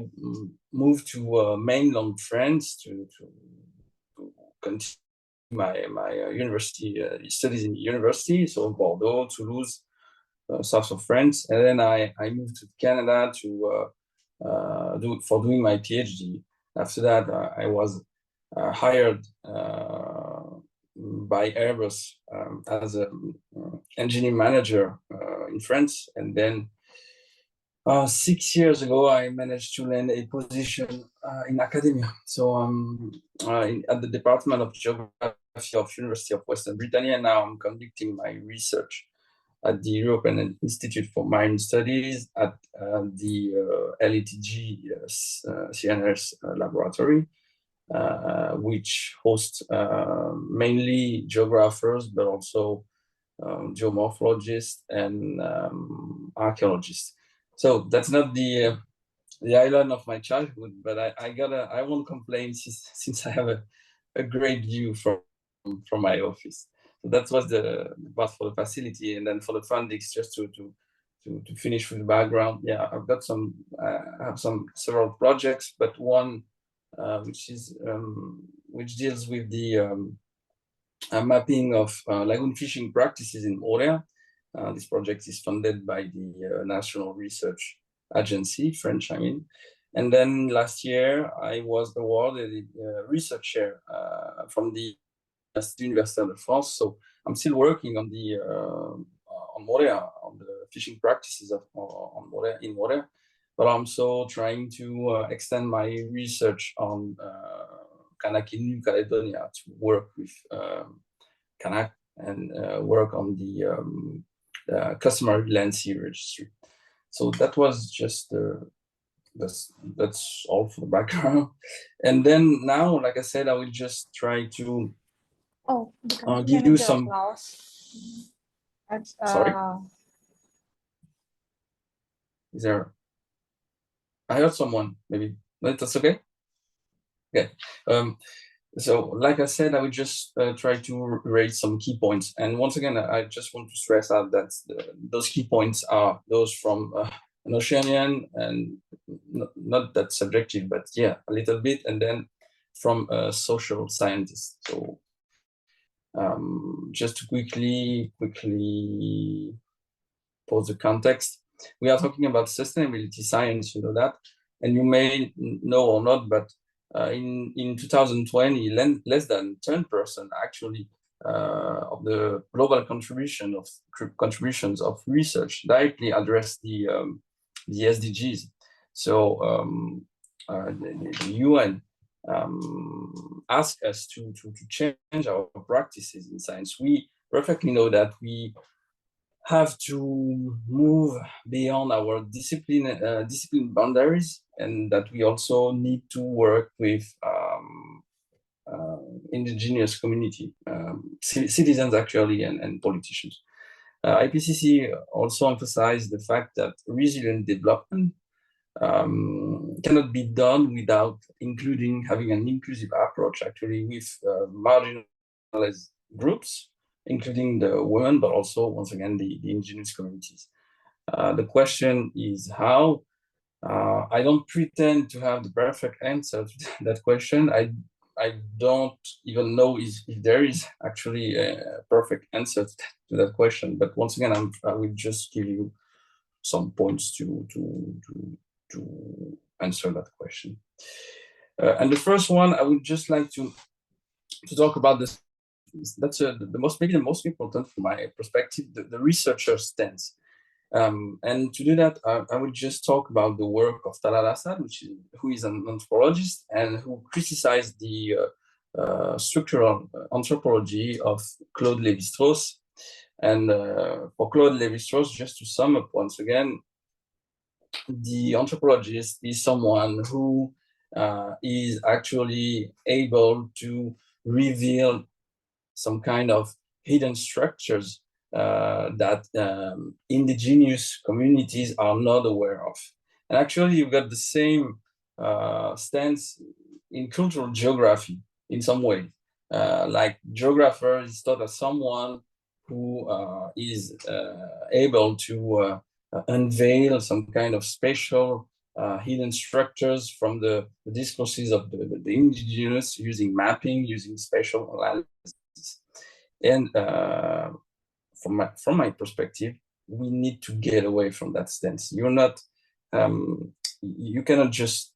moved to mainland France to continue my university studies in university, so Bordeaux, Toulouse, south of France, and then I moved to Canada to doing my PhD. After that, I was hired by Airbus as an engineering manager in France, and then 6 years ago, I managed to land a position in academia. So at the Department of Geography of University of Western Bretagne, and now I'm conducting my research at the European Institute for Marine Studies at the LETG CNRS laboratory, which hosts mainly geographers, but also geomorphologists and archaeologists. So that's not the island of my childhood, but I won't complain since I have a great view from my office. So that was the part for the facility, and then for the fundings, just to finish with the background. Yeah, I've got I have several projects, but one which deals with the mapping of lagoon fishing practices in Morea. This project is funded by the National Research Agency, French, I mean. And then last year, I was awarded a research chair from the Université de France. So I'm still working on the on Morea, on the fishing practices on Morea, in Morea, but I'm also trying to extend my research on Kanak in New Caledonia to work with Kanak and work on the customary land sea registry. So that was just that's all for the background. And then now, like I said, I will just try to give you some. Sorry. Is there? I heard someone. Maybe that's okay. Okay. So, like I said, I would just try to raise some key points. And once again, I just want to stress out that those key points are those from an Oceanian, and not that subjective, but yeah, a little bit, and then from a social scientist. So, just to quickly pose the context, we are talking about sustainability science, you know that, and you may know or not, but in 2020, less than 10% actually of the global contributions of research directly address the SDGs. So the UN asked us to change our practices in science. We perfectly know that we have to move beyond our discipline boundaries, and that we also need to work with indigenous community, citizens actually, and politicians. IPCC also emphasized the fact that resilient development cannot be done without having an inclusive approach actually with marginalized groups, including the women, but also, once again, the indigenous communities. The question is how. I don't pretend to have the perfect answer to that question. I don't even know if there is actually a perfect answer to that question. But once again, I will just give you some points to answer that question. And the first one, I would just like to talk about this. That's maybe the most important from my perspective, the researcher stance. And to do that, I will just talk about the work of Talal Assad, who is an anthropologist and who criticized the structural anthropology of Claude Lévi-Strauss. And for Claude Lévi-Strauss, just to sum up once again, the anthropologist is someone who is actually able to reveal some kind of hidden structures that indigenous communities are not aware of. And actually, you've got the same stance in cultural geography in some way. like geographer is thought as someone who is able to unveil some kind of special hidden structures from the discourses of the indigenous, using mapping, using spatial analysis. And from my perspective, we need to get away from that stance. You're not, you cannot just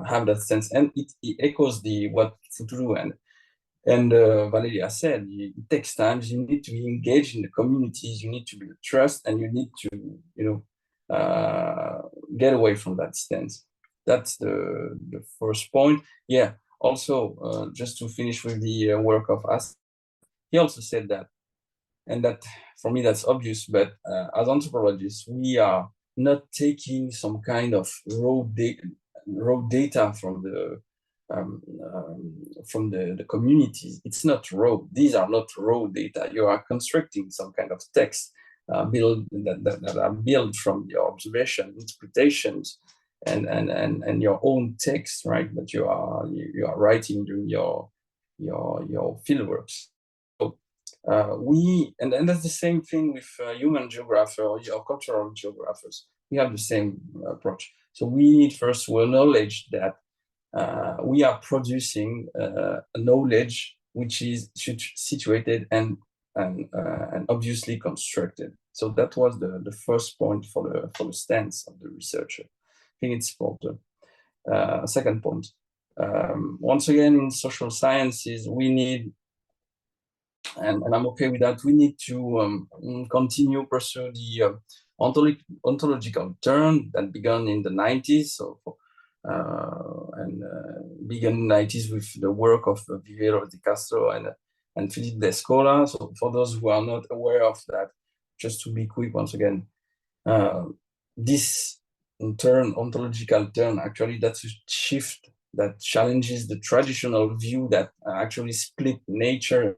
have that sense, and it echoes what Futuru and Valelia said. It takes time. You need to be engaged in the communities. You need to build trust, and you need to, get away from that stance. That's the first point. Yeah. Also, just to finish with the work of us, he also said that, and that for me that's obvious. But as anthropologists, we are not taking some kind of raw data from the communities. It's not raw. These are not raw data. You are constructing some kind of text that are built from your observation, interpretations, and your own text, right? That you are writing during your fieldworks. So and that's the same thing with human geographers or cultural geographers. We have the same approach. So we need first to acknowledge that we are producing a knowledge which is situated and obviously constructed. So that was the first point for the stance of the researcher. I think it's important. Second point. Once again, in social sciences, we need, and I'm okay with that, we need to continue pursue the ontological turn that began in the 90s. So began in the 90s with the work of Vivero de Castro and Philippe Descola. So for those who are not aware of that, just to be quick once again, this ontological turn, actually that's a shift that challenges the traditional view that actually split nature and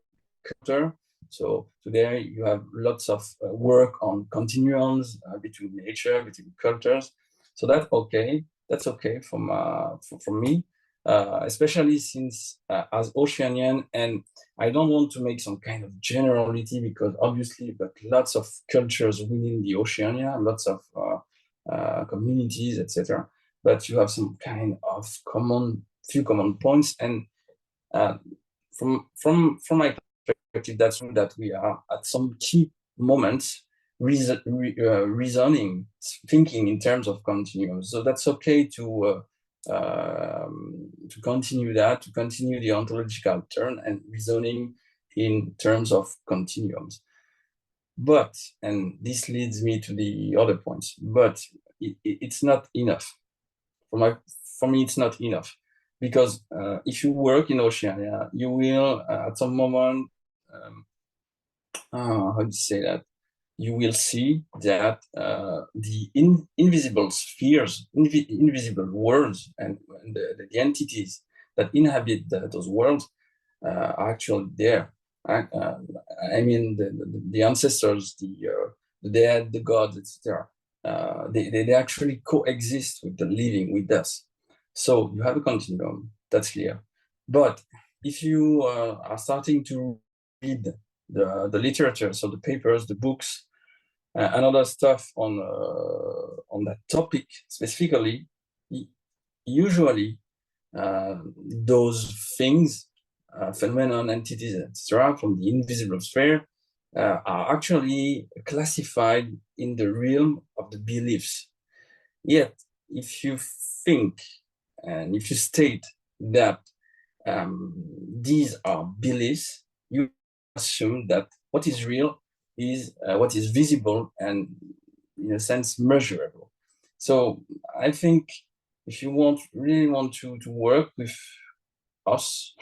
culture. So today you have lots of work on continuums between nature, between cultures. So that's okay from me, especially since as Oceanian, and I don't want to make some kind of generality because obviously, but lots of cultures within the Oceania, lots of communities, etc. But you have some kind of few common points, and from my perspective, that's true that we are at some key moments reasoning, thinking in terms of continuum. So that's okay to continue that, to continue the ontological turn and reasoning in terms of continuums. But, and this leads me to the other points, but it's not enough. For me, it's not enough, because if you work in Oceania, you will at some moment, how do you say that? You will see that the invisible spheres, invisible worlds, and the entities that inhabit those worlds are actually there. I mean, the ancestors, the dead, the gods, etc. They actually coexist with the living, with us. So you have a continuum, that's clear. But if you are starting to read the literature, so the papers, the books, and other stuff on that topic specifically, usually those things, phenomenon, entities, etc., from the invisible sphere are actually classified in the realm of the beliefs. Yet, if you think and if you state that these are beliefs, you assume that what is real is what is visible and, in a sense, measurable. So I think if you really want to work with us,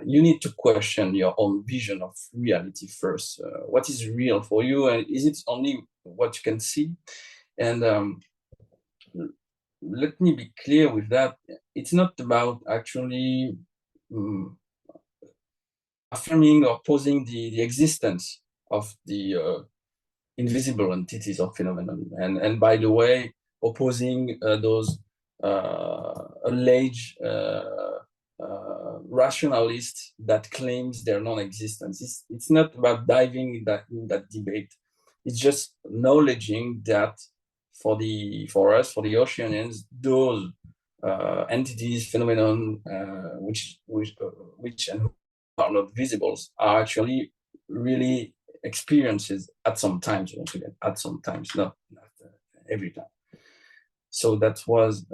you need to question your own vision of reality first. What is real for you, and is it only what you can see? And let me be clear with that. It's not about actually affirming or posing the existence of the invisible entities or phenomenon, and by the way, opposing those alleged rationalist that claims their non-existence. It's not about diving in that debate. It's just acknowledging that for us, for the Oceanians, those entities, phenomenon, which are not visible, are actually really experiences at some times, once again, at some times, not every time. So that was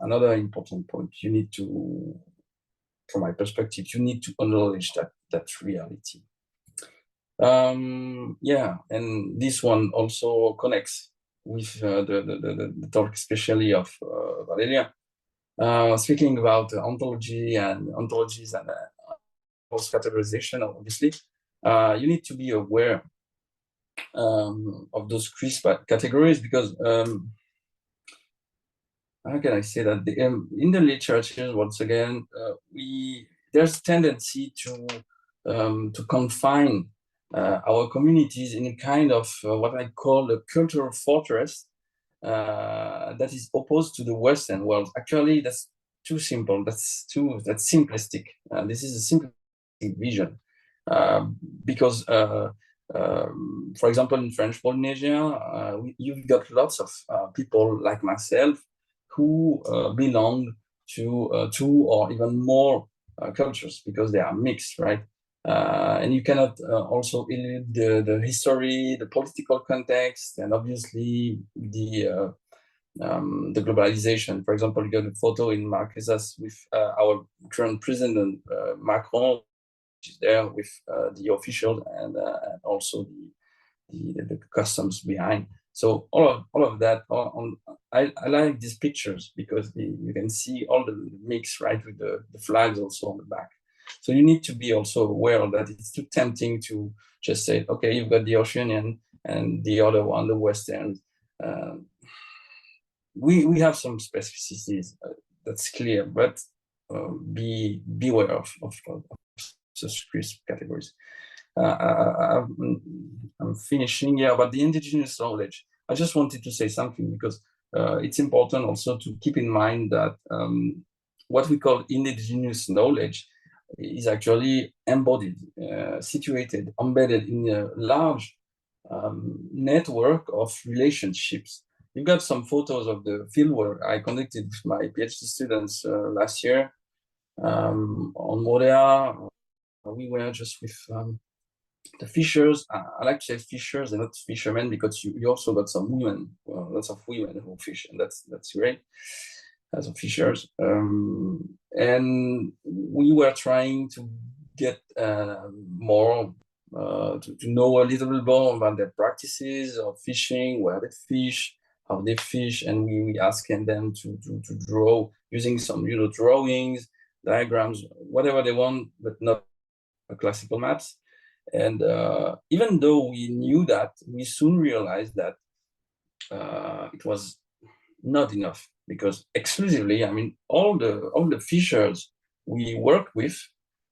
another important point. You need to, from my perspective, you need to acknowledge that reality. Yeah, and this one also connects with the talk, especially of Valelia, speaking about ontology and ontologies and categorization. Obviously, you need to be aware of those crisp categories, because how can I say that in the literature, once again, there's a tendency to confine our communities in a kind of what I call a cultural fortress that is opposed to the Western world. Actually, that's too simple. That's simplistic. This is a simplistic vision, because for example, in French Polynesia, you've got lots of people like myself who belong to two or even more cultures, because they are mixed, right? And you cannot also elude the history, the political context, and obviously the globalization. For example, you got a photo in Marquesas with our current president Macron, which is there with the officials and also the customs behind. So all of that. I like these pictures because you can see all the mix, right, with the flags also on the back. So you need to be also aware that it's too tempting to just say, okay, you've got the Oceanian and the other one, the Western. We have some specificities, that's clear, but beware of such crisp categories. I'm finishing here, but the indigenous knowledge. I just wanted to say something because it's important also to keep in mind that what we call indigenous knowledge is actually embodied, situated, embedded in a large network of relationships. You've got some photos of the fieldwork I conducted with my PhD students last year on Morea. We were just with the fishers. I like to say fishers and not fishermen, because you also got some women, lots of women who fish, and that's great as a fishers. And we were trying to get more to know a little bit more about their practices of fishing, where they fish, how they fish, and we asking them to draw using some drawings, diagrams, whatever they want, but not classical maps. And even though we knew that, we soon realized that it was not enough, because exclusively, I mean, all the fishers we work with,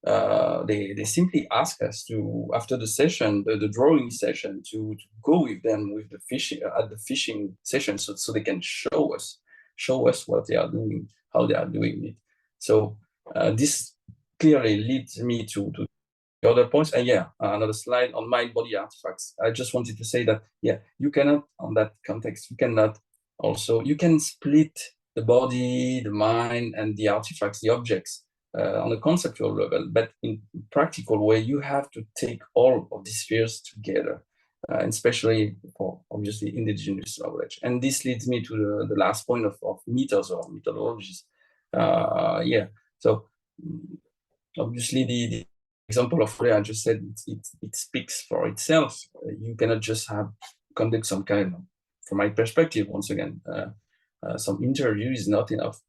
they simply ask us to, after the session, the drawing session, to go with them with the fishing at the fishing session, so they can show us what they are doing, how they are doing it. So this clearly leads me to the other points. And yeah, another slide on mind body artifacts. I just wanted to say that, yeah, you cannot, on that context, you cannot also, you can split the body, the mind, and the artifacts, the objects on a conceptual level, but in practical way, you have to take all of these spheres together, and especially for obviously indigenous knowledge. And this leads me to the last point of mythos or methodologies. Yeah, so obviously the example of Freya, I just said, it speaks for itself. You cannot just conduct some kind of, from my perspective, once again, some interview is not enough.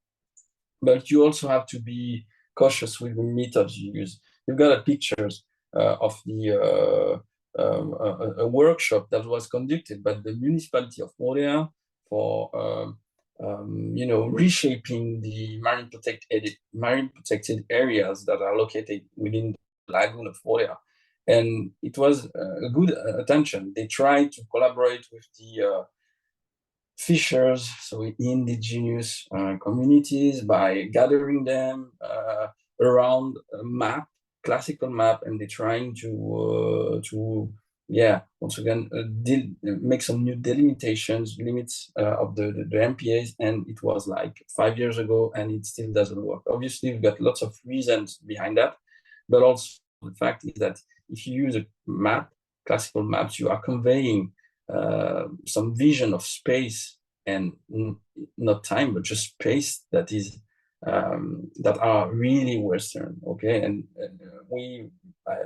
But you also have to be cautious with the methods you use. You've got pictures of a workshop that was conducted by the municipality of Morea for reshaping the marine protected areas that are located within the lagoon of Morea. And it was a good attention. They tried to collaborate with the fishers, so indigenous communities, by gathering them, around a map, classical map, and they're trying to once again make some new delimitations, limits of the MPAs, and it was like 5 years ago, and it still doesn't work. Obviously, we've got lots of reasons behind that, but also the fact is that if you use a map, classical maps, you are conveying some vision of space and not time, but just space that is that are really Western, okay? And we,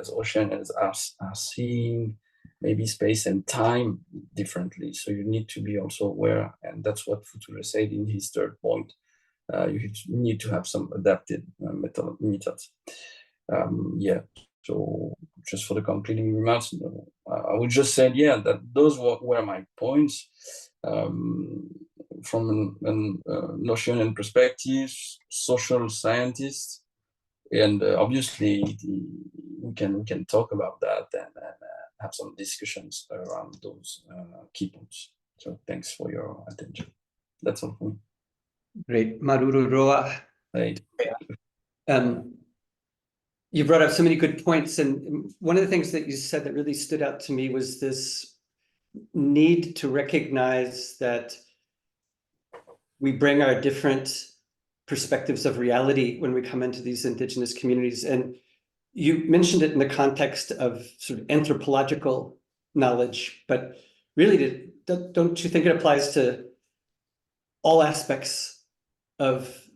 as oceanians, are seeing maybe space and time differently. So you need to be also aware, and that's what Futuru said in his third point. You need to have some adapted methods. So just for the concluding remarks, I would just say, that those were my points. From an Oceanian perspective, social scientists, and obviously we can talk about that and have some discussions around those key points. So thanks for your attention. That's all for me. Great, Maruru Roa. Hey. You brought up so many good points, and one of the things that you said that really stood out to me was this need to recognize that we bring our different perspectives of reality when we come into these indigenous communities. And you mentioned it in the context of sort of anthropological knowledge, but really, don't you think it applies to all aspects of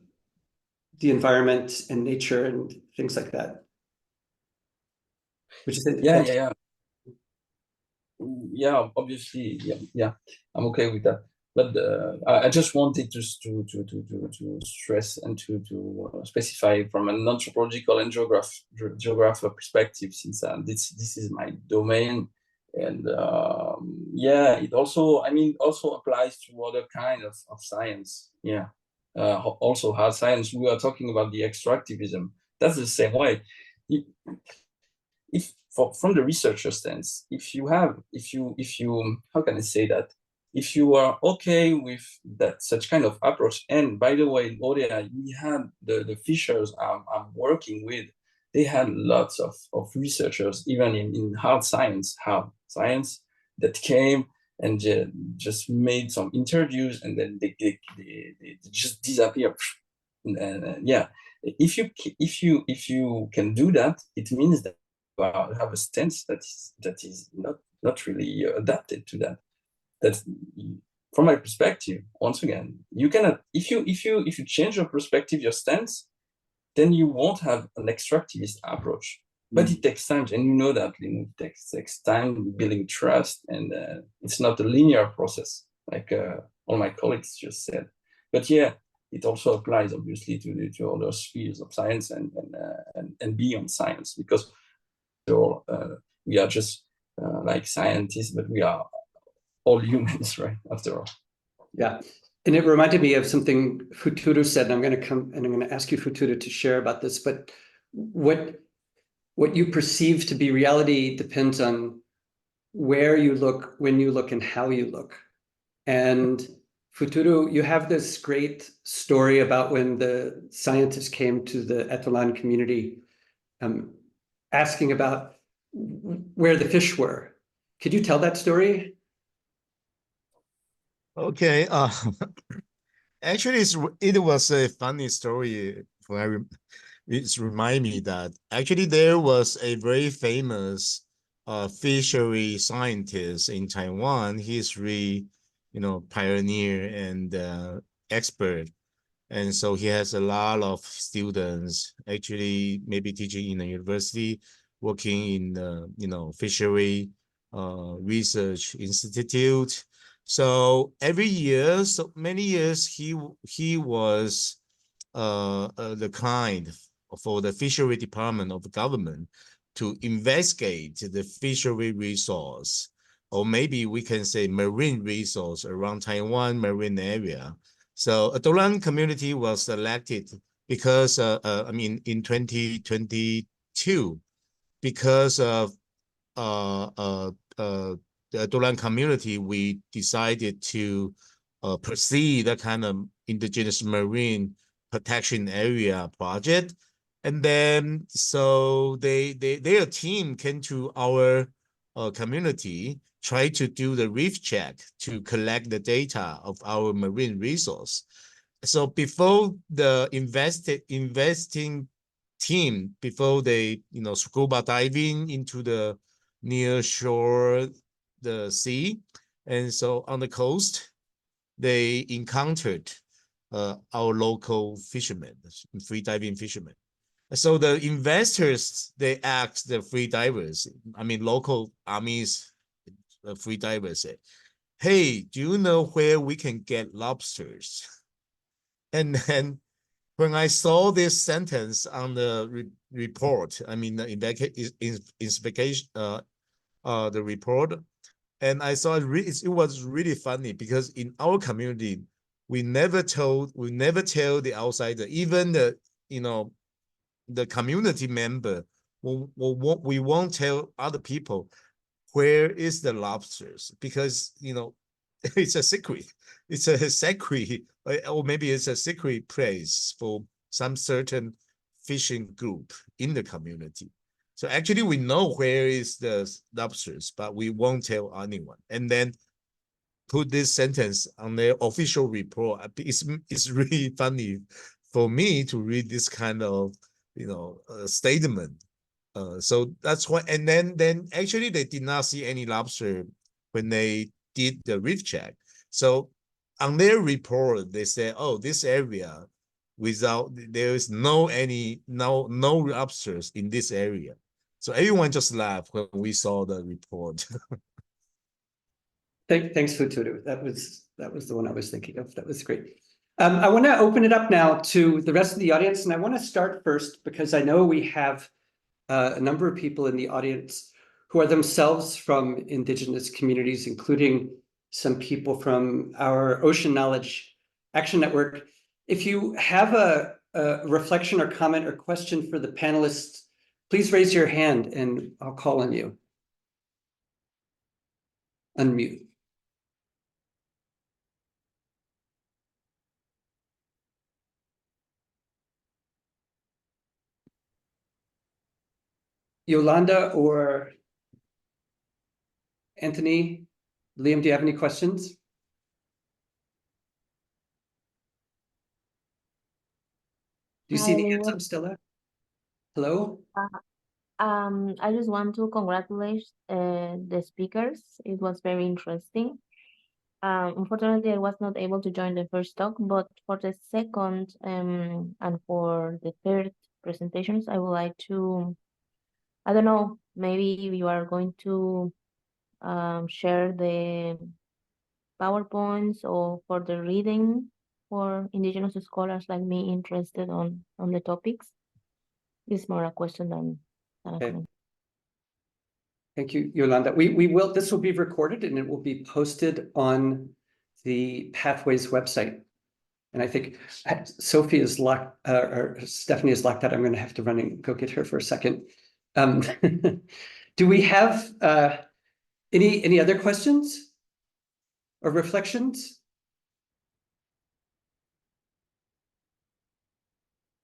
the environment and nature and things like that? Which is obviously, I'm okay with that. But I just wanted to stress and to specify from an anthropological and geographer perspective, since this is my domain, and it also applies to other kind of science. Also hard science. We are talking about the extractivism. That's the same way. From the researcher stance, if you how can I say that? If you are okay with that such kind of approach, and by the way, in ODI, we had the fishers I'm working with, they had lots of researchers, even in hard science, that came and just made some interviews, and then they just disappear. And if you can do that, it means that you have a stance that is not really adapted to that. That's from my perspective. Once again, you cannot, if you change your perspective, your stance, then you won't have an extractivist approach. But it takes time, and you know that it takes time building trust, and it's not a linear process, like all my colleagues just said. But it also applies obviously to other spheres of science and beyond science, because we are just like scientists, but we are all humans, right? After all. Yeah. And it reminded me of something Futuru said, and I'm going to ask you, Futuru, to share about this, but what you perceive to be reality depends on where you look, when you look, and how you look. And Futuru, you have this great story about when the scientists came to the Etolan community, asking about where the fish were. Could you tell that story? Okay. Actually, it was a funny story. It reminds me that actually there was a very famous fishery scientist in Taiwan. He's really, pioneer and expert. And so he has a lot of students, actually maybe teaching in the university, working in the, fishery research institute. So every year, so many years, he was the kind for the fishery department of the government to investigate the fishery resource, or maybe we can say marine resource around Taiwan marine area. So Etolan community was selected because, in 2022, because of the Etolan community, we decided to pursue that kind of indigenous marine protection area project. And then so their team came to our community, try to do the reef check to collect the data of our marine resource. So before the investing team, before they scuba diving into the near shore, the sea, and so on the coast, they encountered our local fishermen, free diving fishermen. So the investors, they asked the free divers, I mean, local armies, free divers say, hey, do you know where we can get lobsters? And then when I saw this sentence on the report, I mean, the investigation, the report, and I saw it was really funny because in our community, we never tell the outsider, even the, the community member, we won't tell other people where is the lobsters, because it's a secret. It's a secret, or maybe it's a secret place for some certain fishing group in the community. So actually we know where is the lobsters, but we won't tell anyone. And then put this sentence on their official report. It's really funny for me to read this kind of statement. So that's why, and then actually they did not see any lobster when they did the reef check. So on their report, they said, oh, this area there is no lobsters in this area. So everyone just laughed when we saw the report. Thanks, Futuru. That was the one I was thinking of. That was great. I want to open it up now to the rest of the audience, and I want to start first because I know we have a number of people in the audience who are themselves from Indigenous communities, including some people from our Ocean Knowledge Action Network. If you have a reflection or comment or question for the panelists, please raise your hand and I'll call on you. Unmute. Yolanda or Anthony, Liam, do you have any questions? Do you see the hands up, Stella? Hello? I just want to congratulate the speakers. It was very interesting. Unfortunately, I was not able to join the first talk, but for the second and for the third presentations, I would like to, I don't know, maybe you are going to share the PowerPoints or for the reading for Indigenous scholars like me interested on the topics. It's more a question than a comment. Thank you, Yolanda. We will, this will be recorded and it will be posted on the Pathways website. And I think Sophie is locked, or Stephanie is locked out. I'm going to have to run and go get her for a second. Do we have any other questions or reflections?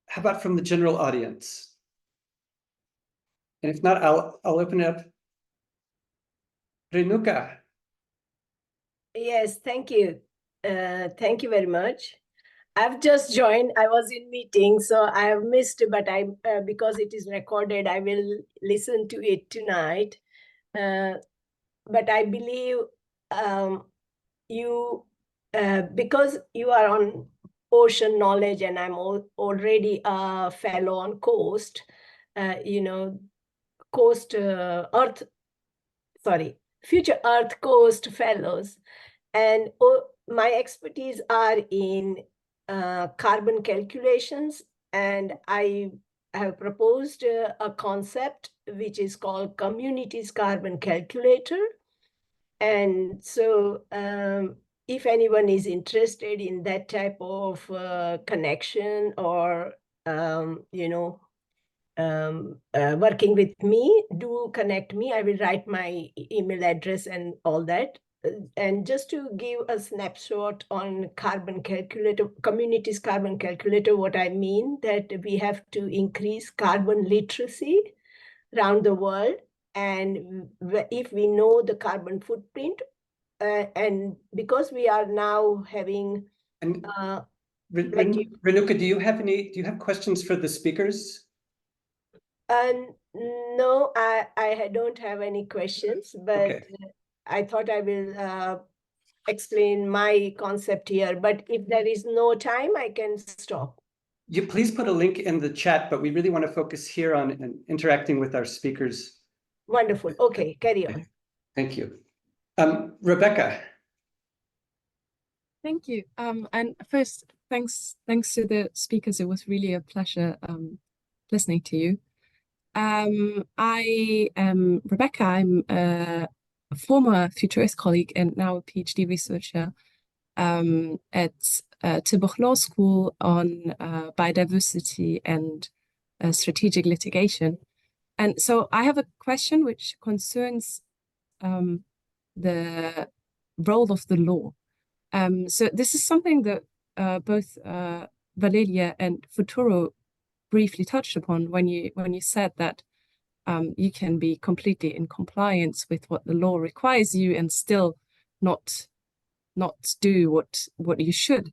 How about from the general audience? And if not, I'll open it up. Renuka. Yes, thank you. Thank you very much. I've just joined. I was in meeting, so I have missed, but because it is recorded, I will listen to it tonight. But I believe you, because you are on ocean knowledge and I'm already a fellow on coast, Future Earth Coast Fellows. And my expertise are in carbon calculations, and I have proposed a concept which is called Communities Carbon Calculator. And so if anyone is interested in that type of connection or, working with me, do connect me. I will write my email address and all that. and just to give a snapshot on carbon calculator, communities carbon calculator, what I mean that we have to increase carbon literacy around the world. And if we know the carbon footprint, and because we are now having And like you- Renuka, do you have questions for the speakers? no, I don't have any questions, but Okay. I thought I will explain my concept here. But if there is no time, I can stop. You please put a link in the chat, but we really want to focus here on interacting with our speakers. Wonderful. Okay, carry on. Thank you. Rebecca. Thank you. And first, thanks to the speakers. It was really a pleasure listening to you. I am Rebecca. I'm a former Futurist colleague and now a PhD researcher at Tilburg Law School on biodiversity and strategic litigation. And so I have a question which concerns the role of the law. So this is something that both Valelia and Futuru briefly touched upon when you said that you can be completely in compliance with what the law requires you and still not do what you should.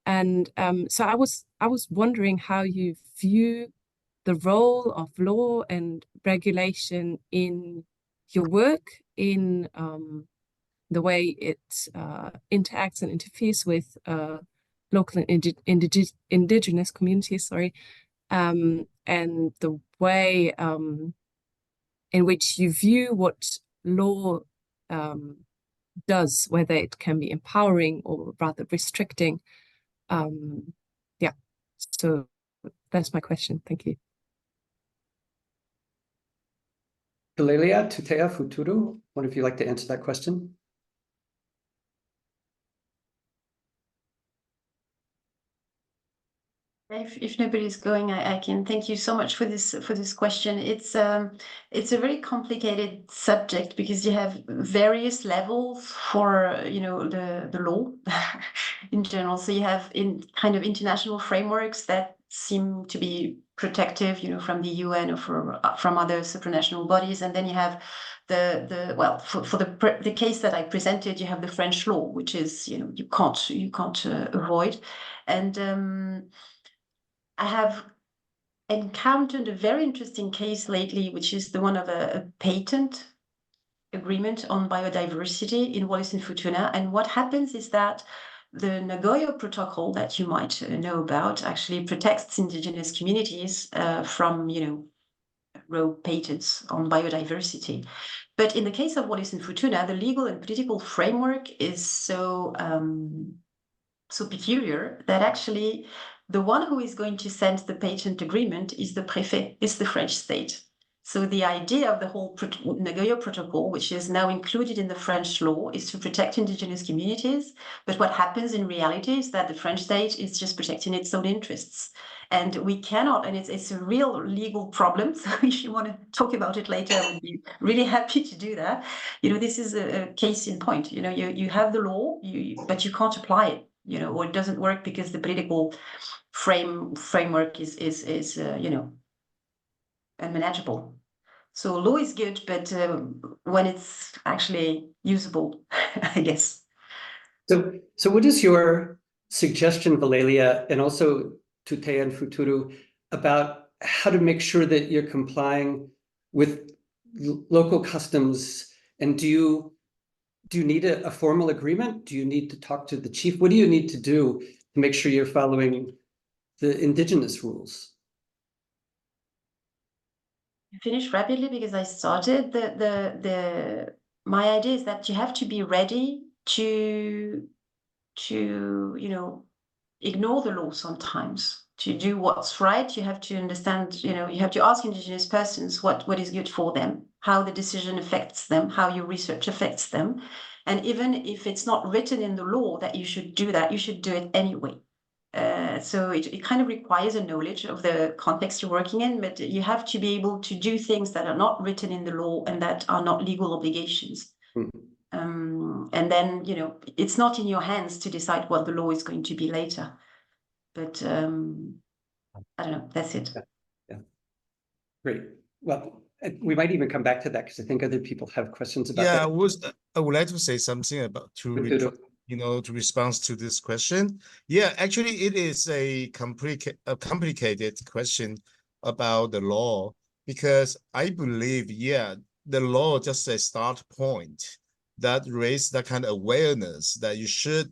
And so I was wondering how you view the role of law and regulation in your work, in the way it interacts and interferes with local and indigenous communities, and the way in which you view what law does, whether it can be empowering or rather restricting. Yeah, so that's my question. Thank you. Valelia, Teriitutea, Futuru, one of you like to answer that question? If nobody's going, I can. Thank you so much for this question. It's a very complicated subject because you have various levels for the law in general. So you have kind of international frameworks that seem to be protective, from the UN or from other supranational bodies, and then you have for the case that I presented, you have the French law, which is you can't avoid, and I have encountered a very interesting case lately, which is the one of a patent agreement on biodiversity in Wallis and Futuna. And what happens is that the Nagoya Protocol that you might know about actually protects indigenous communities from, rogue patents on biodiversity. But in the case of Wallis and Futuna, the legal and political framework is so peculiar that actually the one who is going to send the patent agreement is the préfet, is the French state. So the idea of the whole Nagoya Protocol, which is now included in the French law, is to protect indigenous communities. But what happens in reality is that the French state is just protecting its own interests. And we cannot, and it's a real legal problem. So if you want to talk about it later, I would be really happy to do that. This is a case in point. You have the law, but you can't apply it. Or it doesn't work because the political framework is unmanageable. So law is good, but when it's actually usable, I guess. So what is your suggestion, Valelia, and also Teriitutea and Futuru, about how to make sure that you're complying with local customs? And do you need a formal agreement? Do you need to talk to the chief? What do you need to do to make sure you're following the indigenous rules? Finish rapidly because I started. My idea is that you have to be ready to ignore the law sometimes. To do what's right, you have to understand, you have to ask indigenous persons what is good for them, how the decision affects them, how your research affects them. And even if it's not written in the law that you should do that, you should do it anyway. So it kind of requires a knowledge of the context you're working in, but you have to be able to do things that are not written in the law and that are not legal obligations. And then, you know, it's not in your hands to decide what the law is going to be later. But I don't know, that's it. Yeah. Great. Well, we might even come back to that because I think other people have questions about Yeah, that. I would like to say something about Futuru. to respond to this question. Yeah, actually, it is a complicated question about the law, because I believe, yeah, the law just a start point that raise that kind of awareness that you should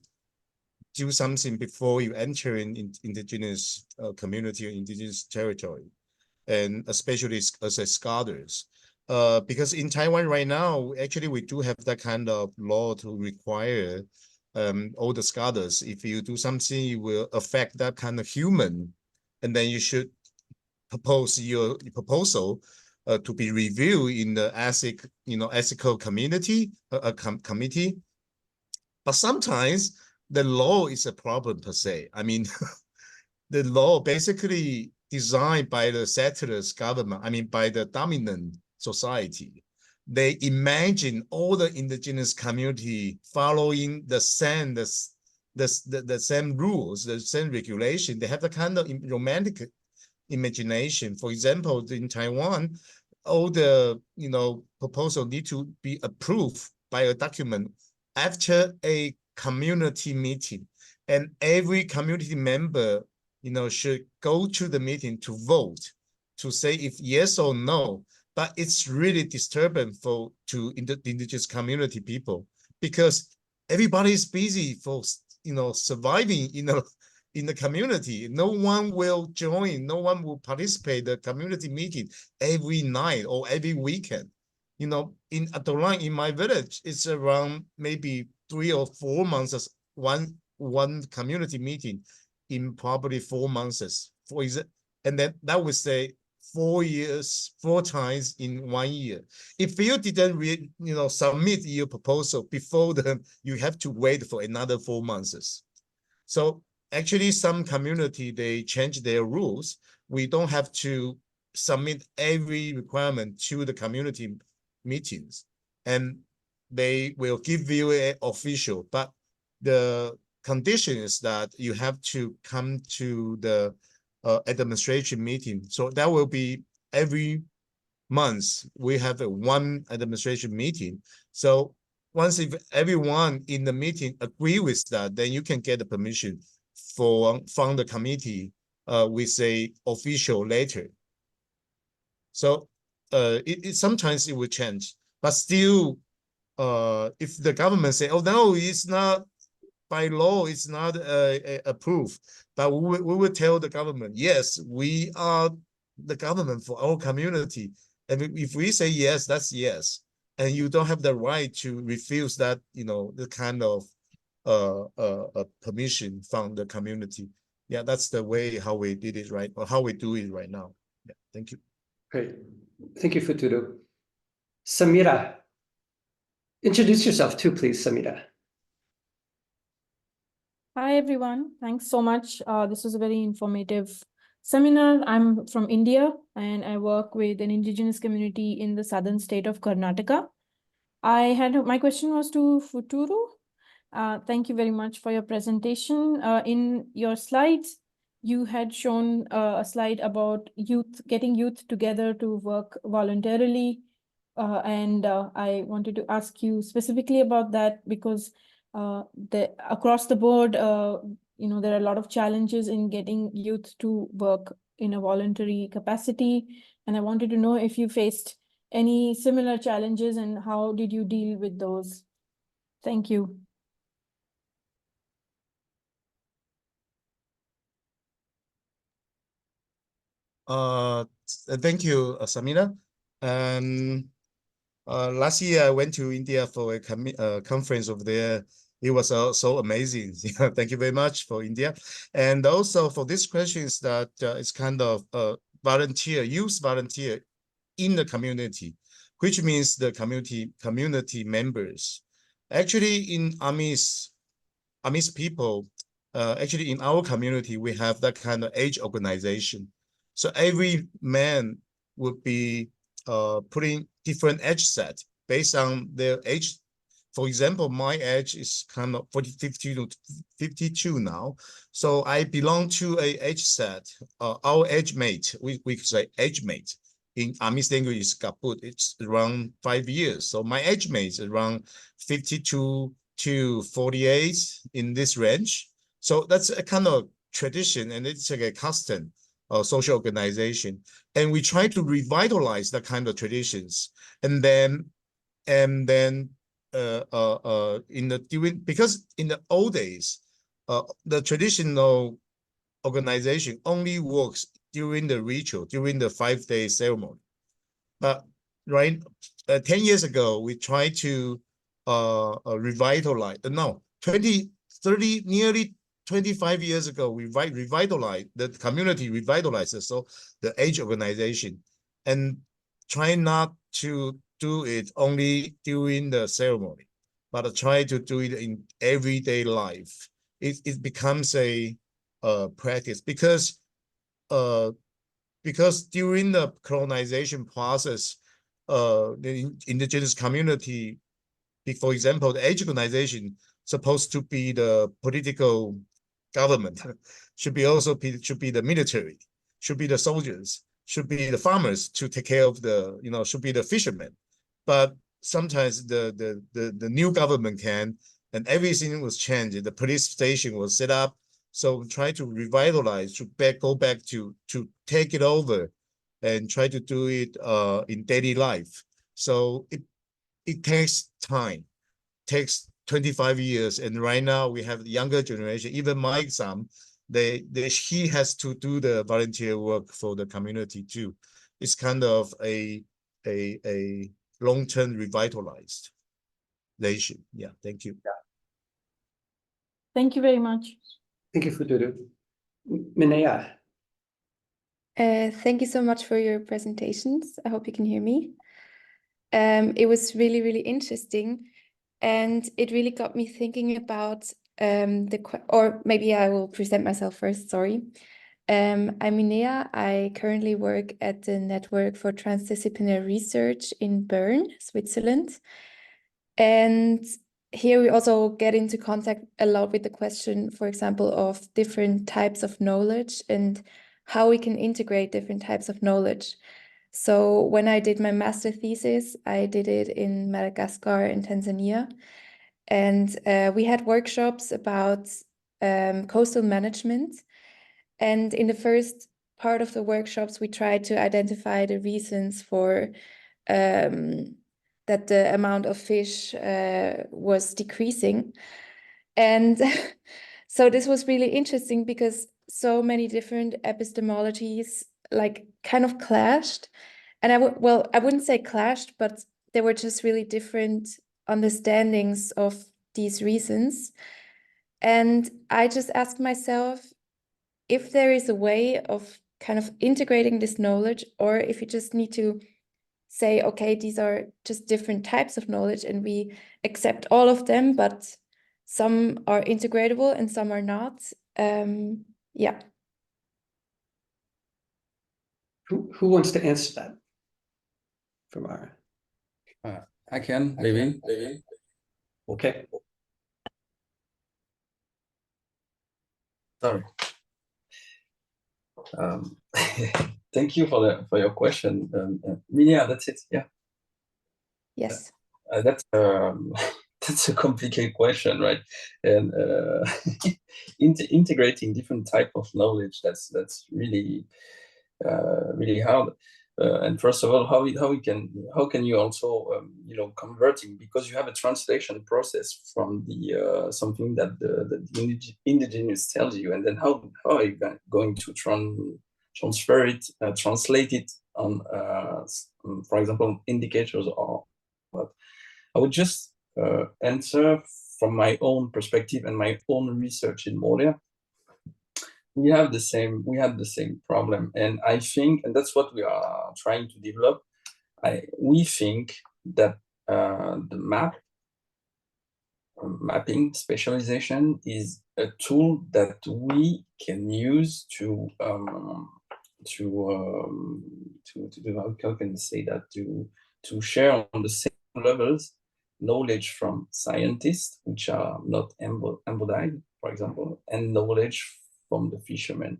do something before you enter in indigenous community or indigenous territory, and especially as a scholars. Because in Taiwan right now, actually, we do have that kind of law to require all the scholars, if you do something, you will affect that kind of human, and then you should propose your proposal to be reviewed in the ethical community committee. But sometimes the law is a problem per se. I mean, the law basically designed by the settlers government, I mean, by the dominant society. They imagine all the indigenous community following the same rules, the same regulation. They have the kind of romantic imagination. For example, in Taiwan, all the proposal need to be approved by a document after a community meeting, and every community member should go to the meeting to vote to say if yes or no. But it's really disturbing to indigenous community people, because everybody is busy for surviving in the community. No one will join, no one will participate the community meeting every night or every weekend. In Atolang, in my village, it's around maybe 3 or 4 months as one community meeting in probably 4 months. And then that would say 4 times in 1 year. If you didn't submit your proposal before then, you have to wait for another 4 months. So actually, some community, they change their rules. We don't have to submit every requirement to the community meetings, and they will give you an official, but the condition is that you have to come to the administration meeting. So that will be every month we have one administration meeting. So once if everyone in the meeting agree with that, then you can get the permission from the committee with a official letter. So sometimes it will change, but still, if the government say, "Oh no, it's not by law, it's not approved," but we will tell the government, "Yes, we are the government for our community, and if we say yes, that's yes, and you don't have the right to refuse that, the kind of permission from the community." Yeah, that's the way how we did it right, or how we do it right now. Yeah, thank you. Great. Thank you, Futuru. Samira, introduce yourself too, please, Samira. Hi, everyone. Thanks so much. This was a very informative seminar. I'm from India, and I work with an indigenous community in the southern state of Karnataka. My question was to Futuru. Thank you very much for your presentation. In your slides, you had shown a slide about getting youth together to work voluntarily. And I wanted to ask you specifically about that, because across the board, there are a lot of challenges in getting youth to work in a voluntary capacity. And I wanted to know if you faced any similar challenges and how did you deal with those? Thank you. Thank you, Samira. Last year I went to India for a conference over there. It was so amazing. Thank you very much for India. And also for this question is that it's kind of youth volunteer in the community, which means the community members. Actually, in Amis people, actually in our community, we have that kind of age organization. So every man would be putting different age set based on their age for example, my age is kind of 50 to 52 now. So I belong to a age set, our age mate, we could say age mate. In Amis language is kaput, it's around 5 years. So my age mate is around 52 to 48 in this range. So that's a kind of tradition, and it's like a custom social organization. And we try to revitalize that kind of traditions. And then in the because in the old days, the traditional organization only works during the ritual, during the 5-day ceremony. But 10 years ago, we tried to revitalize. No, 30, nearly 25 years ago, we revitalized the community, revitalized so the age organization, and try not to do it only during the ceremony, but try to do it in everyday life. It becomes a practice because during the colonization process, the indigenous community, for example, the age organization supposed to be the political government, should be the military, should be the soldiers, should be the farmers to take care of the, should be the fishermen. But sometimes the new government can, and everything was changed. The police station was set up. So try to revitalize, to go back to take it over and try to do it in daily life. So it takes time, takes 25 years. And right now we have the younger generation, even my son, he has to do the volunteer work for the community too. It's kind of a long-term revitalized nation. Yeah, thank you. Thank you very much. Thank you, Futuru. Minaya. Thank you so much for your presentations. I hope you can hear me. It was really, really interesting. And it really got me thinking about or maybe I will present myself first, sorry. I'm Minea. I currently work at the Network for Transdisciplinary Research in Bern, Switzerland. And here we also get into contact a lot with the question, for example, of different types of knowledge and how we can integrate different types of knowledge. So when I did my master thesis, I did it in Madagascar and Tanzania. And we had workshops about coastal management. And in the first part of the workshops, we tried to identify the reasons for that the amount of fish was decreasing. And so this was really interesting because so many different epistemologies like kind of clashed. And I wouldn't say clashed, but they were just really different understandings of these reasons. And I just asked myself if there is a way of kind of integrating this knowledge, or if you just need to say, okay, these are just different types of knowledge and we accept all of them, but some are integratable and some are not. Yeah. Who wants to answer that from our? I can, maybe. Okay. Sorry. Thank you for your question. Yeah, that's it. Yeah. Yes. That's that's a complicated question, right? And integrating different type of knowledge, that's really really hard. And first of all, how can you also converting, because you have a translation process from the something that the indigenous tells you, and then how are you going to transfer it, translate it on for example indicators or what? I would just answer from my own perspective and my own research in Moria. We had the same problem, and I think, and that's what we are trying to develop. We think that the mapping specialization is a tool that we can use to how can I say that, to share on the same levels knowledge from scientists, which are not embodied, for example, and knowledge from the fishermen.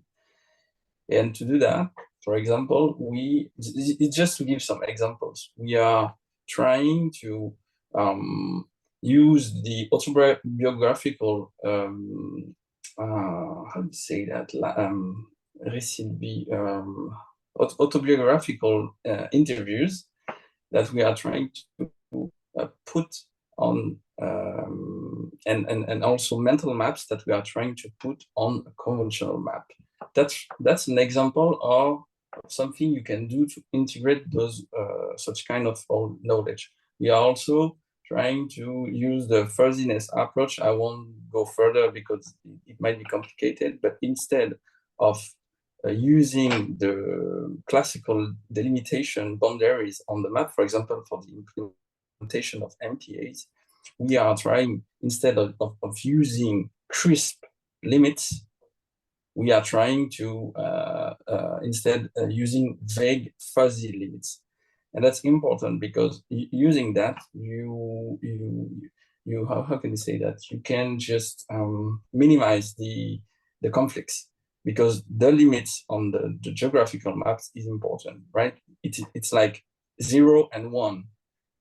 And to do that, for example, just to give some examples, we are trying to use the autobiographical, how do you say that, autobiographical interviews that we are trying to put on, and also mental maps that we are trying to put on a conventional map. That's an example of something you can do to integrate those such kind of knowledge. We are also trying to use the fuzziness approach. I won't go further because it might be complicated, but instead of using the classical delimitation boundaries on the map, for example, for the implementation of MPAs, we are trying, instead of using crisp limits, we are trying to instead using vague, fuzzy limits. And that's important because using that, you how can you say that? You can just minimize the conflicts, because the limits on the geographical maps is important, right? It's like 0 and 1,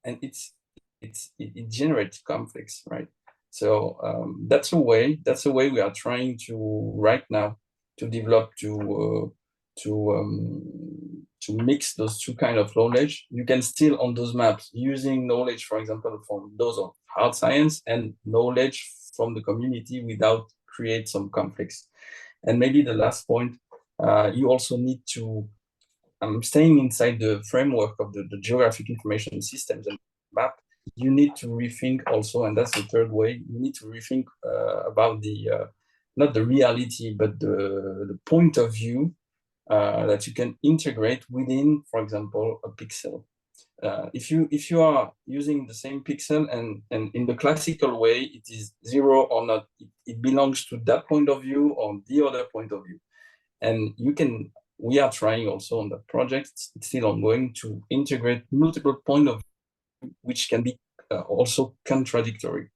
and it generates conflicts, right? So that's a way we are trying to right now to develop to mix those two kind of knowledge. You can still on those maps using knowledge, for example, from those of hard science and knowledge from the community without create some conflicts. And maybe the last point, you also need to, staying inside the framework of the geographic information systems and map, you need to rethink also, and that's the third way, you need to rethink about the, not the reality, but the point of view that you can integrate within, for example, a pixel. If you are using the same pixel and in the classical way, it is 0 or not, it belongs to that point of view or the other point of view. And we are trying also on that project, it's still ongoing, to integrate multiple points of view, which can be also contradictory.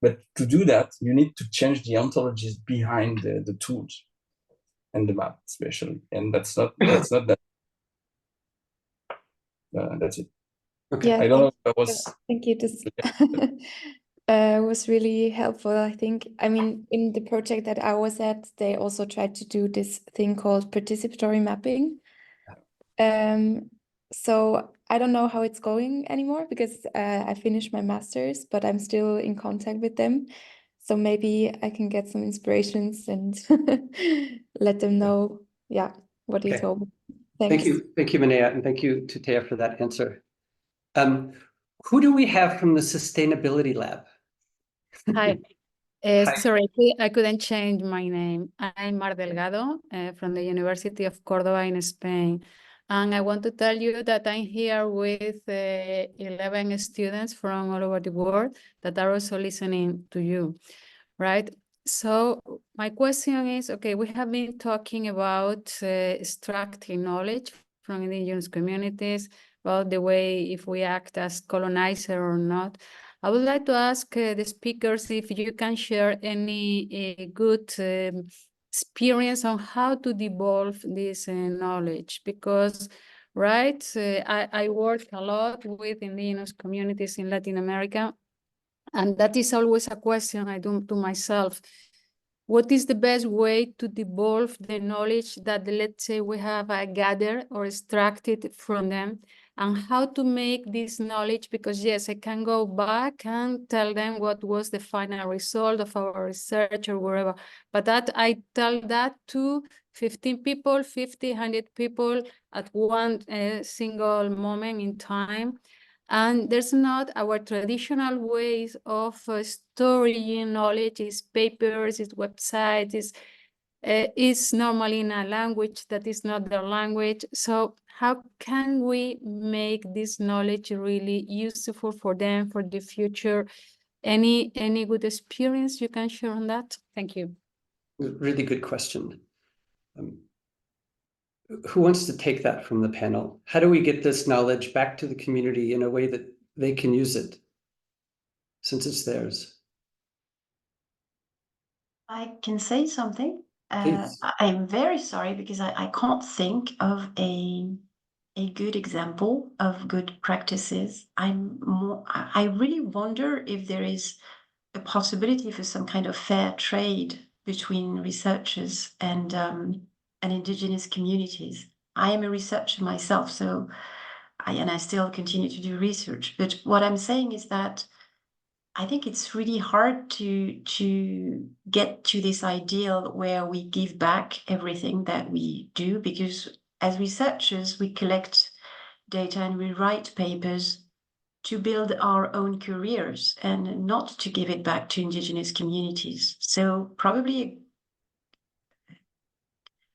But to do that, you need to change the ontologies behind the tools and the map, especially. And that's not that. That's it. Okay. Yeah, I don't know if that was. thank you. This was really helpful. I think, I mean, in the project that I was at, they also tried to do this thing called participatory mapping. So I don't know how it's going anymore because I finished my master's, but I'm still in contact with them. So maybe I can get some inspirations and let them know, what you told me. Thanks. Thank you, Manea, and thank you to Tea for that answer. Who do we have from the Sustainability Lab? Hi. Hi. Sorry, I couldn't change my name. I'm Mar Delgado from the University of Córdoba in Spain. And I want to tell you that I'm here with 11 students from all over the world that are also listening to you, right? So my question is, okay, we have been talking about extracting knowledge from indigenous communities, about the way if we act as colonizer or not. I would like to ask the speakers if you can share any good experience on how to devolve this knowledge, because, right, I work a lot with indigenous communities in Latin America, and that is always a question I do to myself. What is the best way to devolve the knowledge that, let's say, we have gathered or extracted from them, and how to make this knowledge, because yes, I can go back and tell them what was the final result of our research or wherever, but that I tell that to 15 people, 50, 100 people at one single moment in time. And there's not our traditional ways of storing knowledge, is papers, is websites, is normally in a language that is not their language. So how can we make this knowledge really useful for them for the future? Any good experience you can share on that? Thank you. Really good question. Who wants to take that from the panel? How do we get this knowledge back to the community in a way that they can use it? since it's theirs. I can say something. Please. I'm very sorry because I can't think of a good example of good practices. I really wonder if there is a possibility for some kind of fair trade between researchers and indigenous communities. I am a researcher myself, so I still continue to do research. But what I'm saying is that I think it's really hard to get to this ideal where we give back everything that we do, because as researchers, we collect data and we write papers to build our own careers and not to give it back to indigenous communities. So probably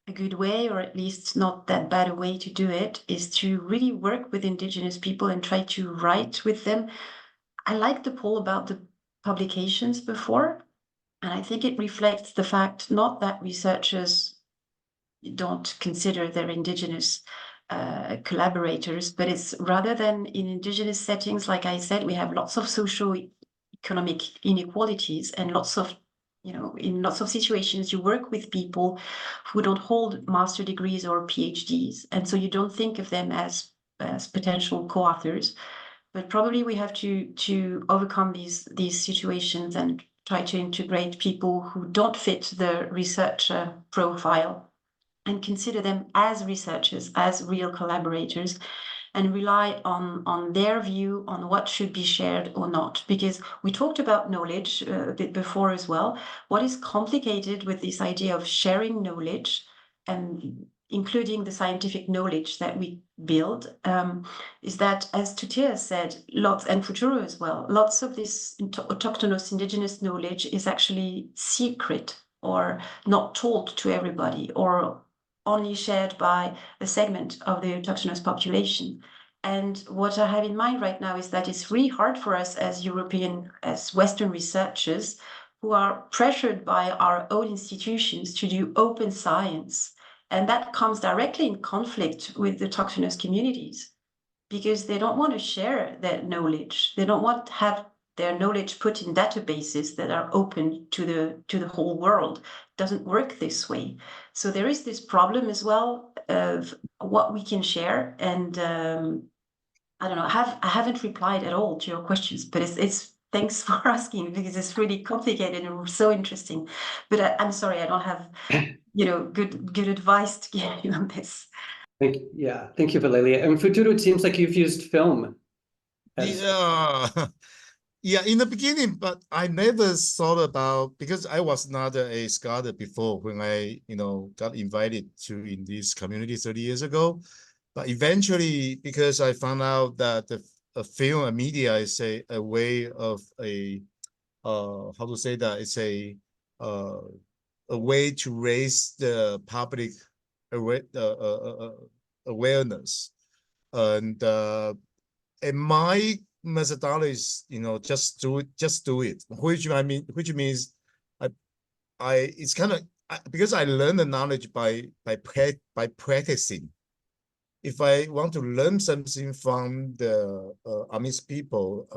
a good way, or at least not that bad a way to do it, is to really work with indigenous people and try to write with them. I like the poll about the publications before, and I think it reflects the fact not that researchers don't consider their indigenous collaborators, but it's rather than in indigenous settings, like I said, we have lots of socio-economic inequalities and lots of, in lots of situations, you work with people who don't hold master degrees or PhDs, and so you don't think of them as potential co-authors. But probably we have to overcome these situations and try to integrate people who don't fit the researcher profile and consider them as researchers, as real collaborators, and rely on their view on what should be shared or not. Because we talked about knowledge a bit before as well. What is complicated with this idea of sharing knowledge, and including the scientific knowledge that we build, is that, as Tutea said, and Futuru as well, lots of this autochthonous indigenous knowledge is actually secret or not told to everybody, or only shared by a segment of the autochthonous population. And what I have in mind right now is that it's really hard for us as Western researchers who are pressured by our own institutions to do open science. And that comes directly in conflict with the autochthonous communities, because they don't want to share their knowledge. They don't want to have their knowledge put in databases that are open to the whole world. It doesn't work this way. So there is this problem as well of what we can share. And I don't know, I haven't replied at all to your questions, but it's thanks for asking, because it's really complicated and so interesting. But I'm sorry, I don't have good advice to give you on this. Thank you, Valelia. And Futuru, it seems like you've used film. Yeah, in the beginning, but I never thought about, because I was not a scholar before when I, got invited to in this community 30 years ago. But eventually, because I found out that the film and media is a way of how to say that, it's a way to raise the public awareness, and my methodology is, just do it, which means it's kind of, because I learn the knowledge by practicing. If I want to learn something from the Amis people,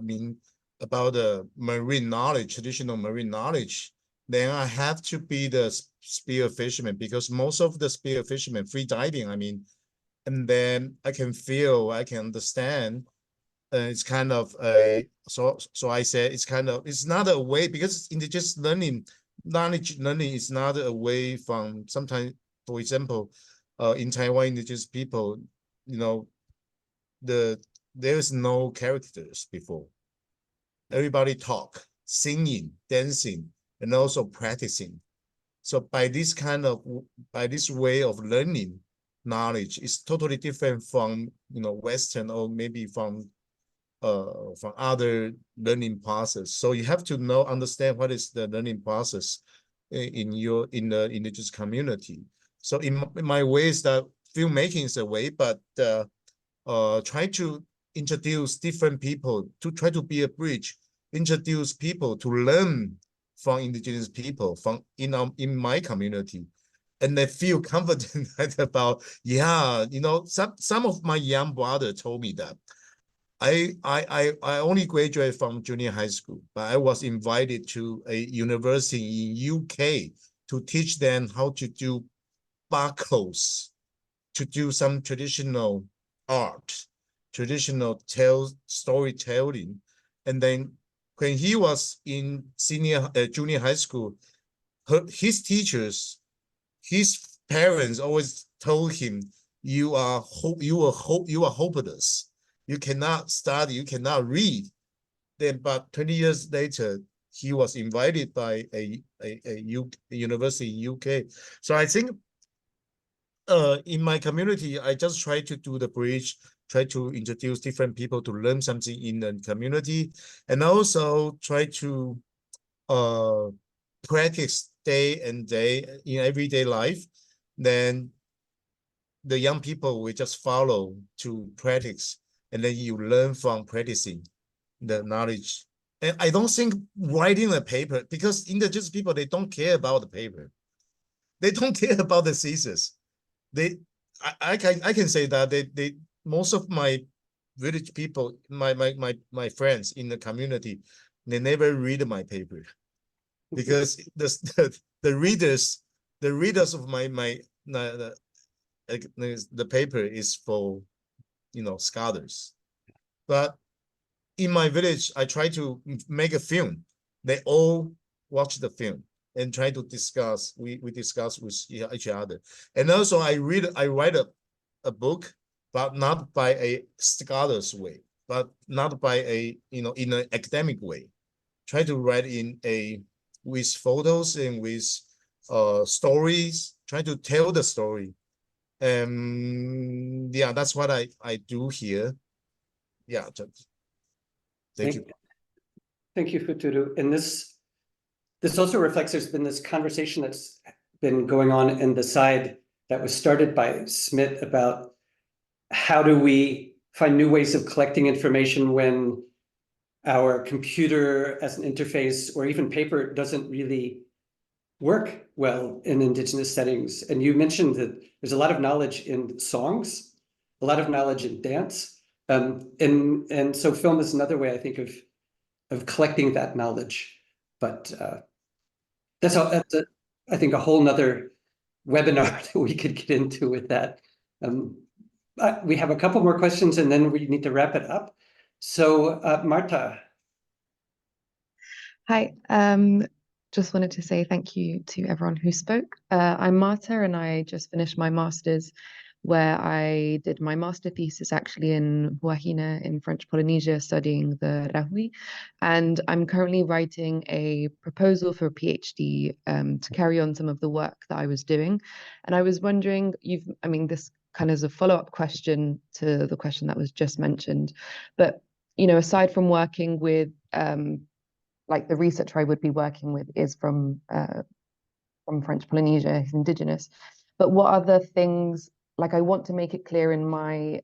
about the marine knowledge, traditional marine knowledge, then I have to be the spear fisherman, because most of the spear fishermen free diving, and then I can feel, I can understand. It's kind of so I said it's not a way, because indigenous knowledge learning is not a way from, sometimes, for example, in Taiwan, indigenous people, there's no characters before. Everybody talk, singing, dancing, and also practicing. So by this way of learning knowledge is totally different from Western, or maybe from other learning process. So you have to understand what is the learning process in the indigenous community. So in my ways, that filmmaking is a way, but try to introduce different people, to try to be a bridge, introduce people to learn from indigenous people from in my community, and they feel confident about, some of my young brother told me that I only graduated from junior high school, but I was invited to a university in UK to teach them how to do barcodes, to do some traditional art, traditional storytelling. And then when he was in junior high school, his teachers, his parents always told him, you are hopeless. You cannot study, you cannot read. Then, but 20 years later, he was invited by a university in UK. So I think in my community, I just try to do the bridge, try to introduce different people to learn something in the community, and also try to practice day and day in everyday life. Then the young people will just follow to practice, and then you learn from practicing the knowledge. And I don't think writing a paper, because indigenous people, they don't care about the paper. They don't care about the thesis. I can say that most of my village people, my friends in the community, they never read my paper, because the readers of the paper is for, you know, scholars. But in my village, I try to make a film. They all watch the film and try to discuss. We discuss with each other. And also I write a book, but not by a scholar's way, but not by a, you know, in an academic way. Try to write with photos and with stories, try to tell the story. Yeah, that's what I do here. Yeah. Thank you. Thank you, Futuru. And this also reflects there's been this conversation that's been going on in the side that was started by Smith about how do we find new ways of collecting information when our computer as an interface or even paper doesn't really work well in indigenous settings. And you mentioned that there's a lot of knowledge in songs, a lot of knowledge in dance. And so film is another way, I think, of collecting that knowledge. But that's I think, a whole nother webinar that we could get into with that. We have a couple more questions and then we need to wrap it up. So Marta. Hi, just wanted to say thank you to everyone who spoke. I'm Marta and I just finished my master's, where I did my master thesis actually in Huahine in French Polynesia, studying the Rahui. And I'm currently writing a proposal for a PhD to carry on some of the work that I was doing. And I was wondering, this kind of is a follow-up question to the question that was just mentioned, but, you know, aside from working with, like the researcher I would be working with is from French Polynesia, he's Indigenous, but what other things, like I want to make it clear in my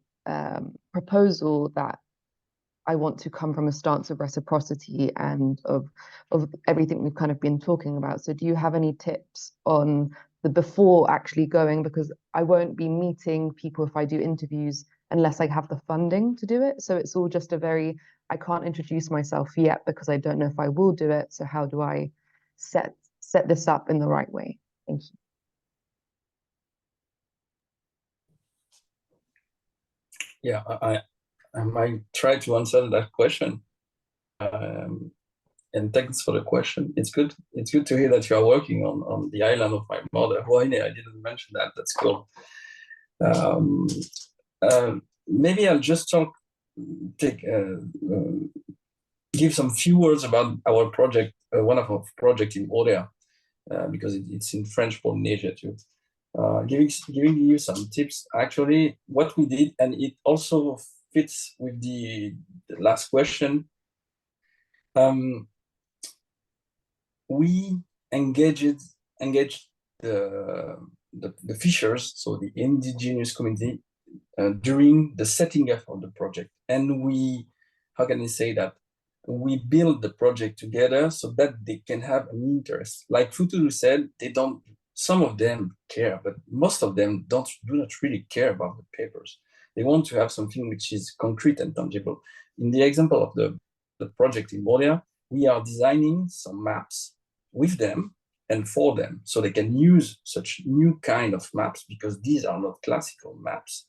proposal that I want to come from a stance of reciprocity and of everything we've kind of been talking about. So do you have any tips on the before actually going, because I won't be meeting people if I do interviews unless I have the funding to do it. So it's all just I can't introduce myself yet because I don't know if I will do it. So how do I set this up in the right way? Thank you. Yeah, I might try to answer that question. And thanks for the question. It's good to hear that you are working on the island of my mother, Huahine. I didn't mention that. That's cool. Maybe I'll just give some few words about our project, one of our projects in Orea, because it's in French Polynesia too. Giving you some tips, actually, what we did, and it also fits with the last question. We engaged the fishers, so the indigenous community, during the setting up of the project, and we, how can I say that? We build the project together so that they can have an interest. Like Futuru said, some of them care, but most of them do not really care about the papers. They want to have something which is concrete and tangible. In the example of the project in Moria, we are designing some maps with them and for them, so they can use such new kind of maps, because these are not classical maps.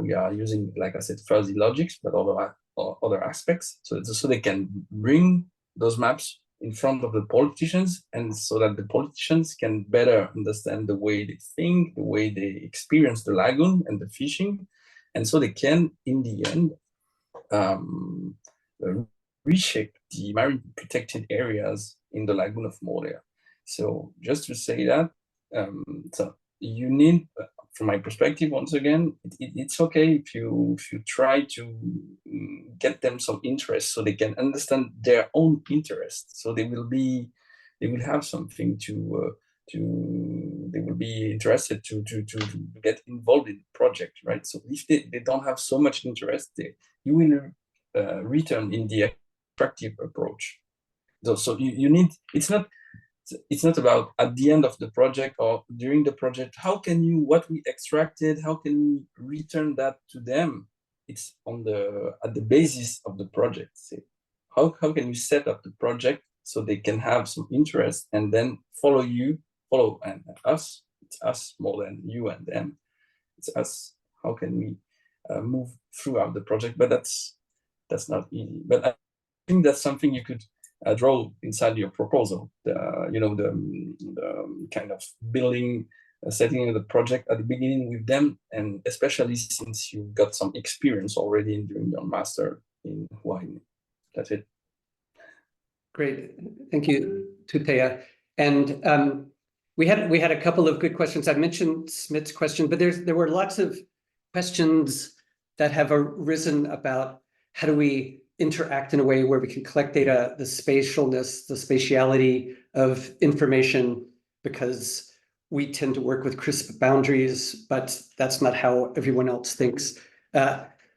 We are using, like I said, fuzzy logics, but other aspects, so they can bring those maps in front of the politicians, and so that the politicians can better understand the way they think, the way they experience the lagoon and the fishing, and so they can, in the end, reshape the marine protected areas in the lagoon of Moria. So just to say that, so you need, from my perspective, once again, it's okay if you try to get them some interest, so they can understand their own interests. So they will have something they will be interested to get involved in the project, right? So if they don't have so much interest, you will return in the extractive approach. So you need, it's not about at the end of the project or during the project, what we extracted, how can we return that to them? It's at the basis of the project. Say, how can we set up the project so they can have some interest and then follow and us. It's us more than you and them. It's us. How can we move throughout the project? But that's not easy. But I think that's something you could draw inside your proposal. The kind of building, setting the project at the beginning with them, and especially since you've got some experience already during your master in Hawaii. That's it. Great, thank you, Tutea. And we had a couple of good questions. I mentioned Smith's question, but there were lots of questions that have arisen about how do we interact in a way where we can collect data, the spatialness, the spatiality of information, because we tend to work with crisp boundaries, but that's not how everyone else thinks.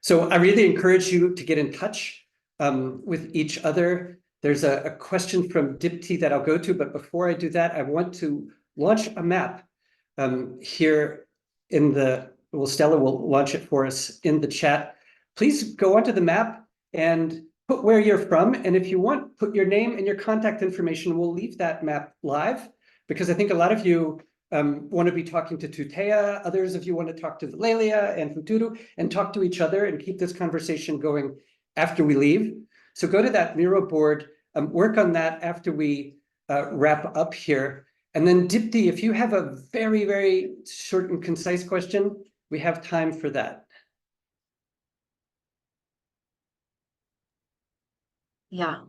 So I really encourage you to get in touch with each other. There's a question from Dipti that I'll go to, but before I do that, I want to launch a map here in Stella will launch it for us in the chat. Please go onto the map and put where you're from. And if you want, put your name and your contact information. We'll leave that map live, because I think a lot of you want to be talking to Tutea. Others of you want to talk to Valelia and Futuru and talk to each other and keep this conversation going after we leave. So go to that Miro board, work on that after we wrap up here. And then Dipti, if you have a very, very short and concise question, we have time for that. Yeah.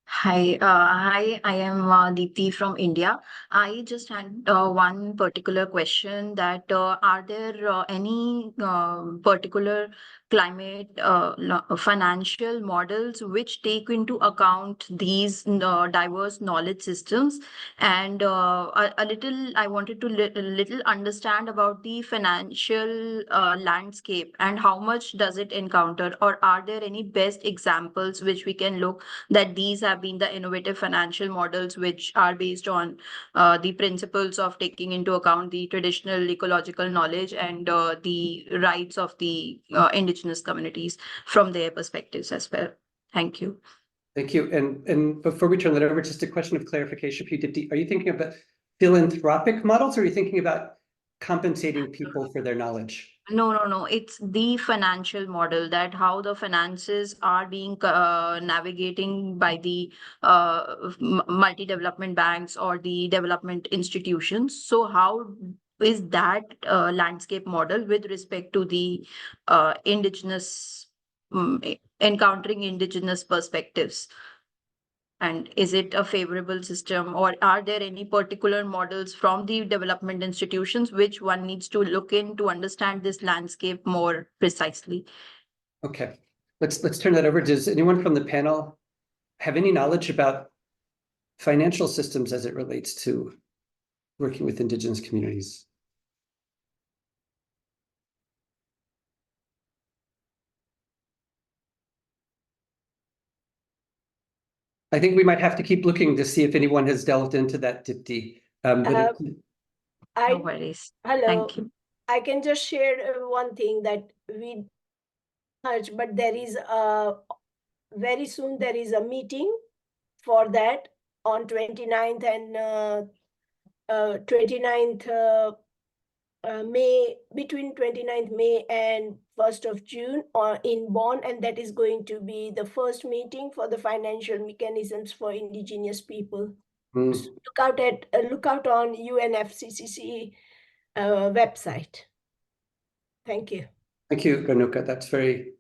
Hi, I am Deepti from India. I just had one particular question that are there any particular climate financial models which take into account these diverse knowledge systems? And I wanted to little understand about the financial landscape and how much does it encounter, or are there any best examples which we can look that these have been the innovative financial models which are based on the principles of taking into account the traditional ecological knowledge and the rights of the indigenous communities from their perspectives as well. Thank you. Thank you. And before we turn that over, just a question of clarification for you, Dipti. Are you thinking about philanthropic models, or are you thinking about compensating people for their knowledge? No. It's the financial model, that how the finances are being navigating by the multi-development banks or the development institutions. So how is that landscape model with respect to the indigenous, encountering indigenous perspectives? And is it a favorable system, or are there any particular models from the development institutions which one needs to look in to understand this landscape more precisely? Okay, let's turn that over. Does anyone from the panel have any knowledge about financial systems as it relates to working with indigenous communities? I think we might have to keep looking to see if anyone has delved into that, Dipti. No worries. Hello. Thank you. I can just share one thing that we touched, but there is very soon there is a meeting for that on 29th and 29th May, between 29th May and 1st of June in Bonn, and that is going to be the first meeting for the financial mechanisms for indigenous people. Mm. So look out on UNFCCC website. Thank you. Thank you, Renuka. That's very,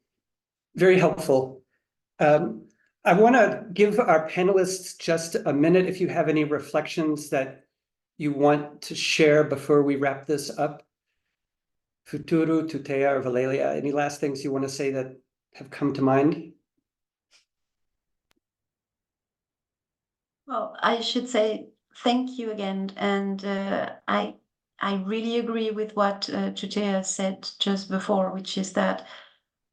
very helpful. I want to give our panelists just a minute if you have any reflections that you want to share before we wrap this up. Futuru, Tutea, or Valelia, any last things you want to say that have come to mind? Well, I should say thank you again, and I really agree with what Tutea said just before, which is that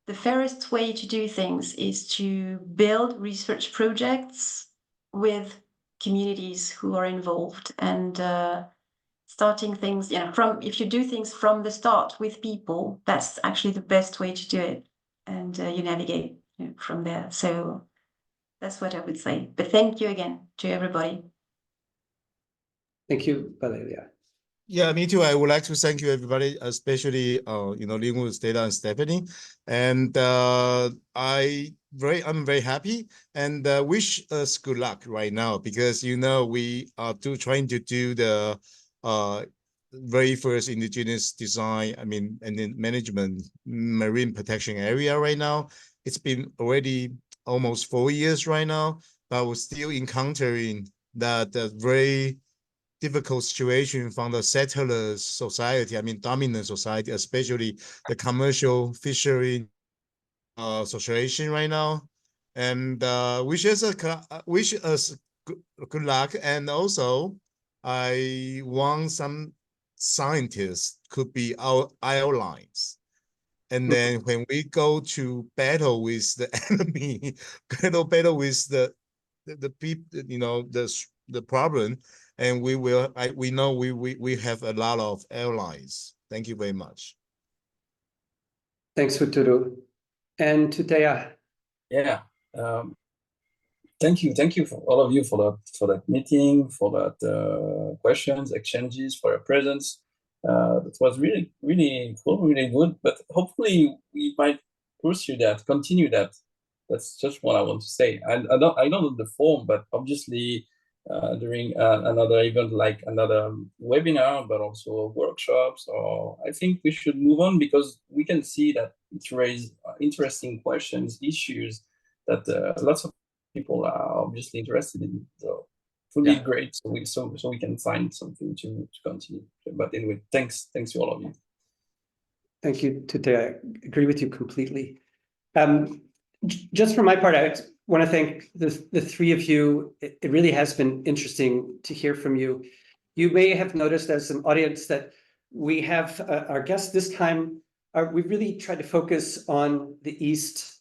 the fairest way to do things is to build research projects with communities who are involved, and starting things, from, if you do things from the start with people, that's actually the best way to do it, and you navigate from there. So that's what I would say. But thank you again to everybody. Thank you, Valelia. Yeah, me too. I would like to thank you, everybody, especially Linwood, Stella, and Stephanie. And I'm very happy and wish us good luck right now, because we are trying to do the very first indigenous design, and then management marine protection area right now. It's been already almost 4 years right now, but we're still encountering that very difficult situation from the settlers society, dominant society, especially the commercial fishery association right now. And wish us good luck. And also, I want some scientists could be our allies. And then when we go to battle with the enemy, battle with the people, the problem, and we have a lot of allies. Thank you very much. Thanks, Futuru. And Tutea. Yeah. Thank you for all of you for that meeting, for that questions, exchanges, for your presence. It was really, really cool, really good. But hopefully we might pursue that, continue that. That's just what I want to say. I don't know the form, but obviously during another event, like another webinar, but also workshops, or I think we should move on, because we can see that it raises interesting questions, issues that lots of people are obviously interested in. So it would be great, so we can find something to continue. But anyway, thanks to all of you. Thank you, Tutea. I agree with you completely. Just for my part, I want to thank the three of you. It really has been interesting to hear from you. You may have noticed as an audience that we have our guests this time. We really tried to focus on the East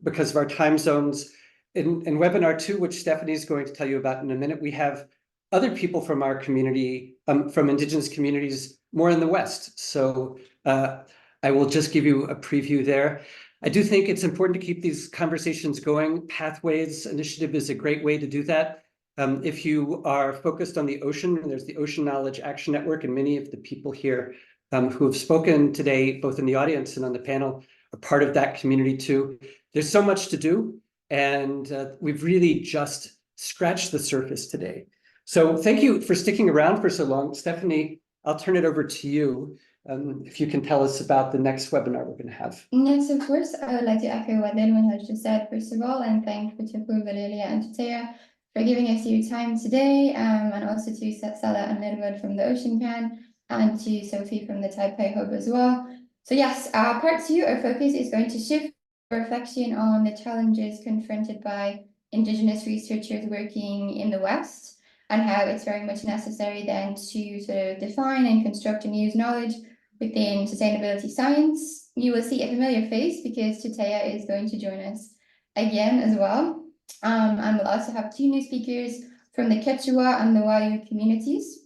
because of our time zones. In webinar 2, which Stephanie is going to tell you about in a minute, we have other people from our community, from Indigenous communities, more in the West. So I will just give you a preview there. I do think it's important to keep these conversations going. Pathways Initiative is a great way to do that. If you are focused on the ocean, there's the Ocean Knowledge Action Network, and many of the people here who have spoken today, both in the audience and on the panel, are part of that community too. There's so much to do, and we've really just scratched the surface today. So thank you for sticking around for so long. Stephanie, I'll turn it over to you. If you can tell us about the next webinar we're going to have. Yes, of course. I would like to echo what Linwood has just said, first of all, and thank Futuru, Valelia, and Tutea for giving us your time today, and also to Sala and Linwood from the Ocean Can, and to Sophie from the Tapei Hub as well. So yes, part 2, our focus is going to shift reflection on the challenges confronted by Indigenous researchers working in the West, and how it's very much necessary then to sort of define and construct and use knowledge within sustainability science. You will see a familiar face because Tutea is going to join us again as well. And we'll also have 2 new speakers from the Quechua and the Wayu communities.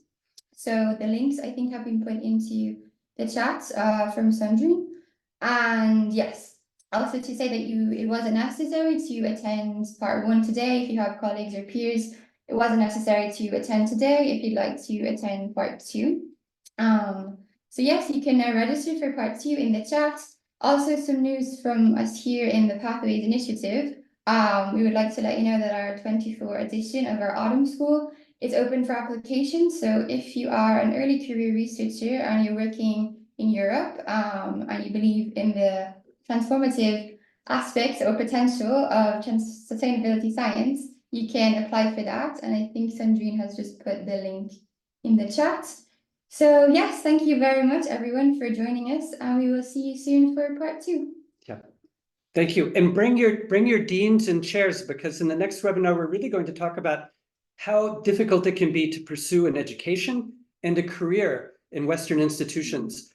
So the links, I think, have been put into the the chat from Sandrine. And yes, also to say that it wasn't necessary to attend part 1 today. If you have colleagues or peers, it wasn't necessary to attend today if you'd like to attend part 2. So yes, you can now register for part 2 in the chat. Also, some news from us here in the Pathways Initiative. We would like to let you know that our 24th edition of our autumn school is open for application. So if you are an early career researcher and you're working in Europe and you believe in the transformative aspects or potential of sustainability science, you can apply for that. And I think Sandrine has just put the link in the chat. So yes, thank you very much, everyone, for joining us, and we will see you soon for part 2. Yeah, thank you. And bring your deans and chairs, because in the next webinar, we're really going to talk about how difficult it can be to pursue an education and a career in Western institutions.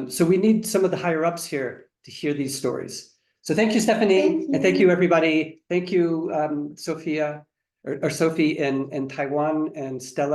So we need some of the higher ups here to hear these stories. So thank you, Stephanie, and thank you, everybody. Thank you, Sophia, or Sophie in Taiwan, and Stella.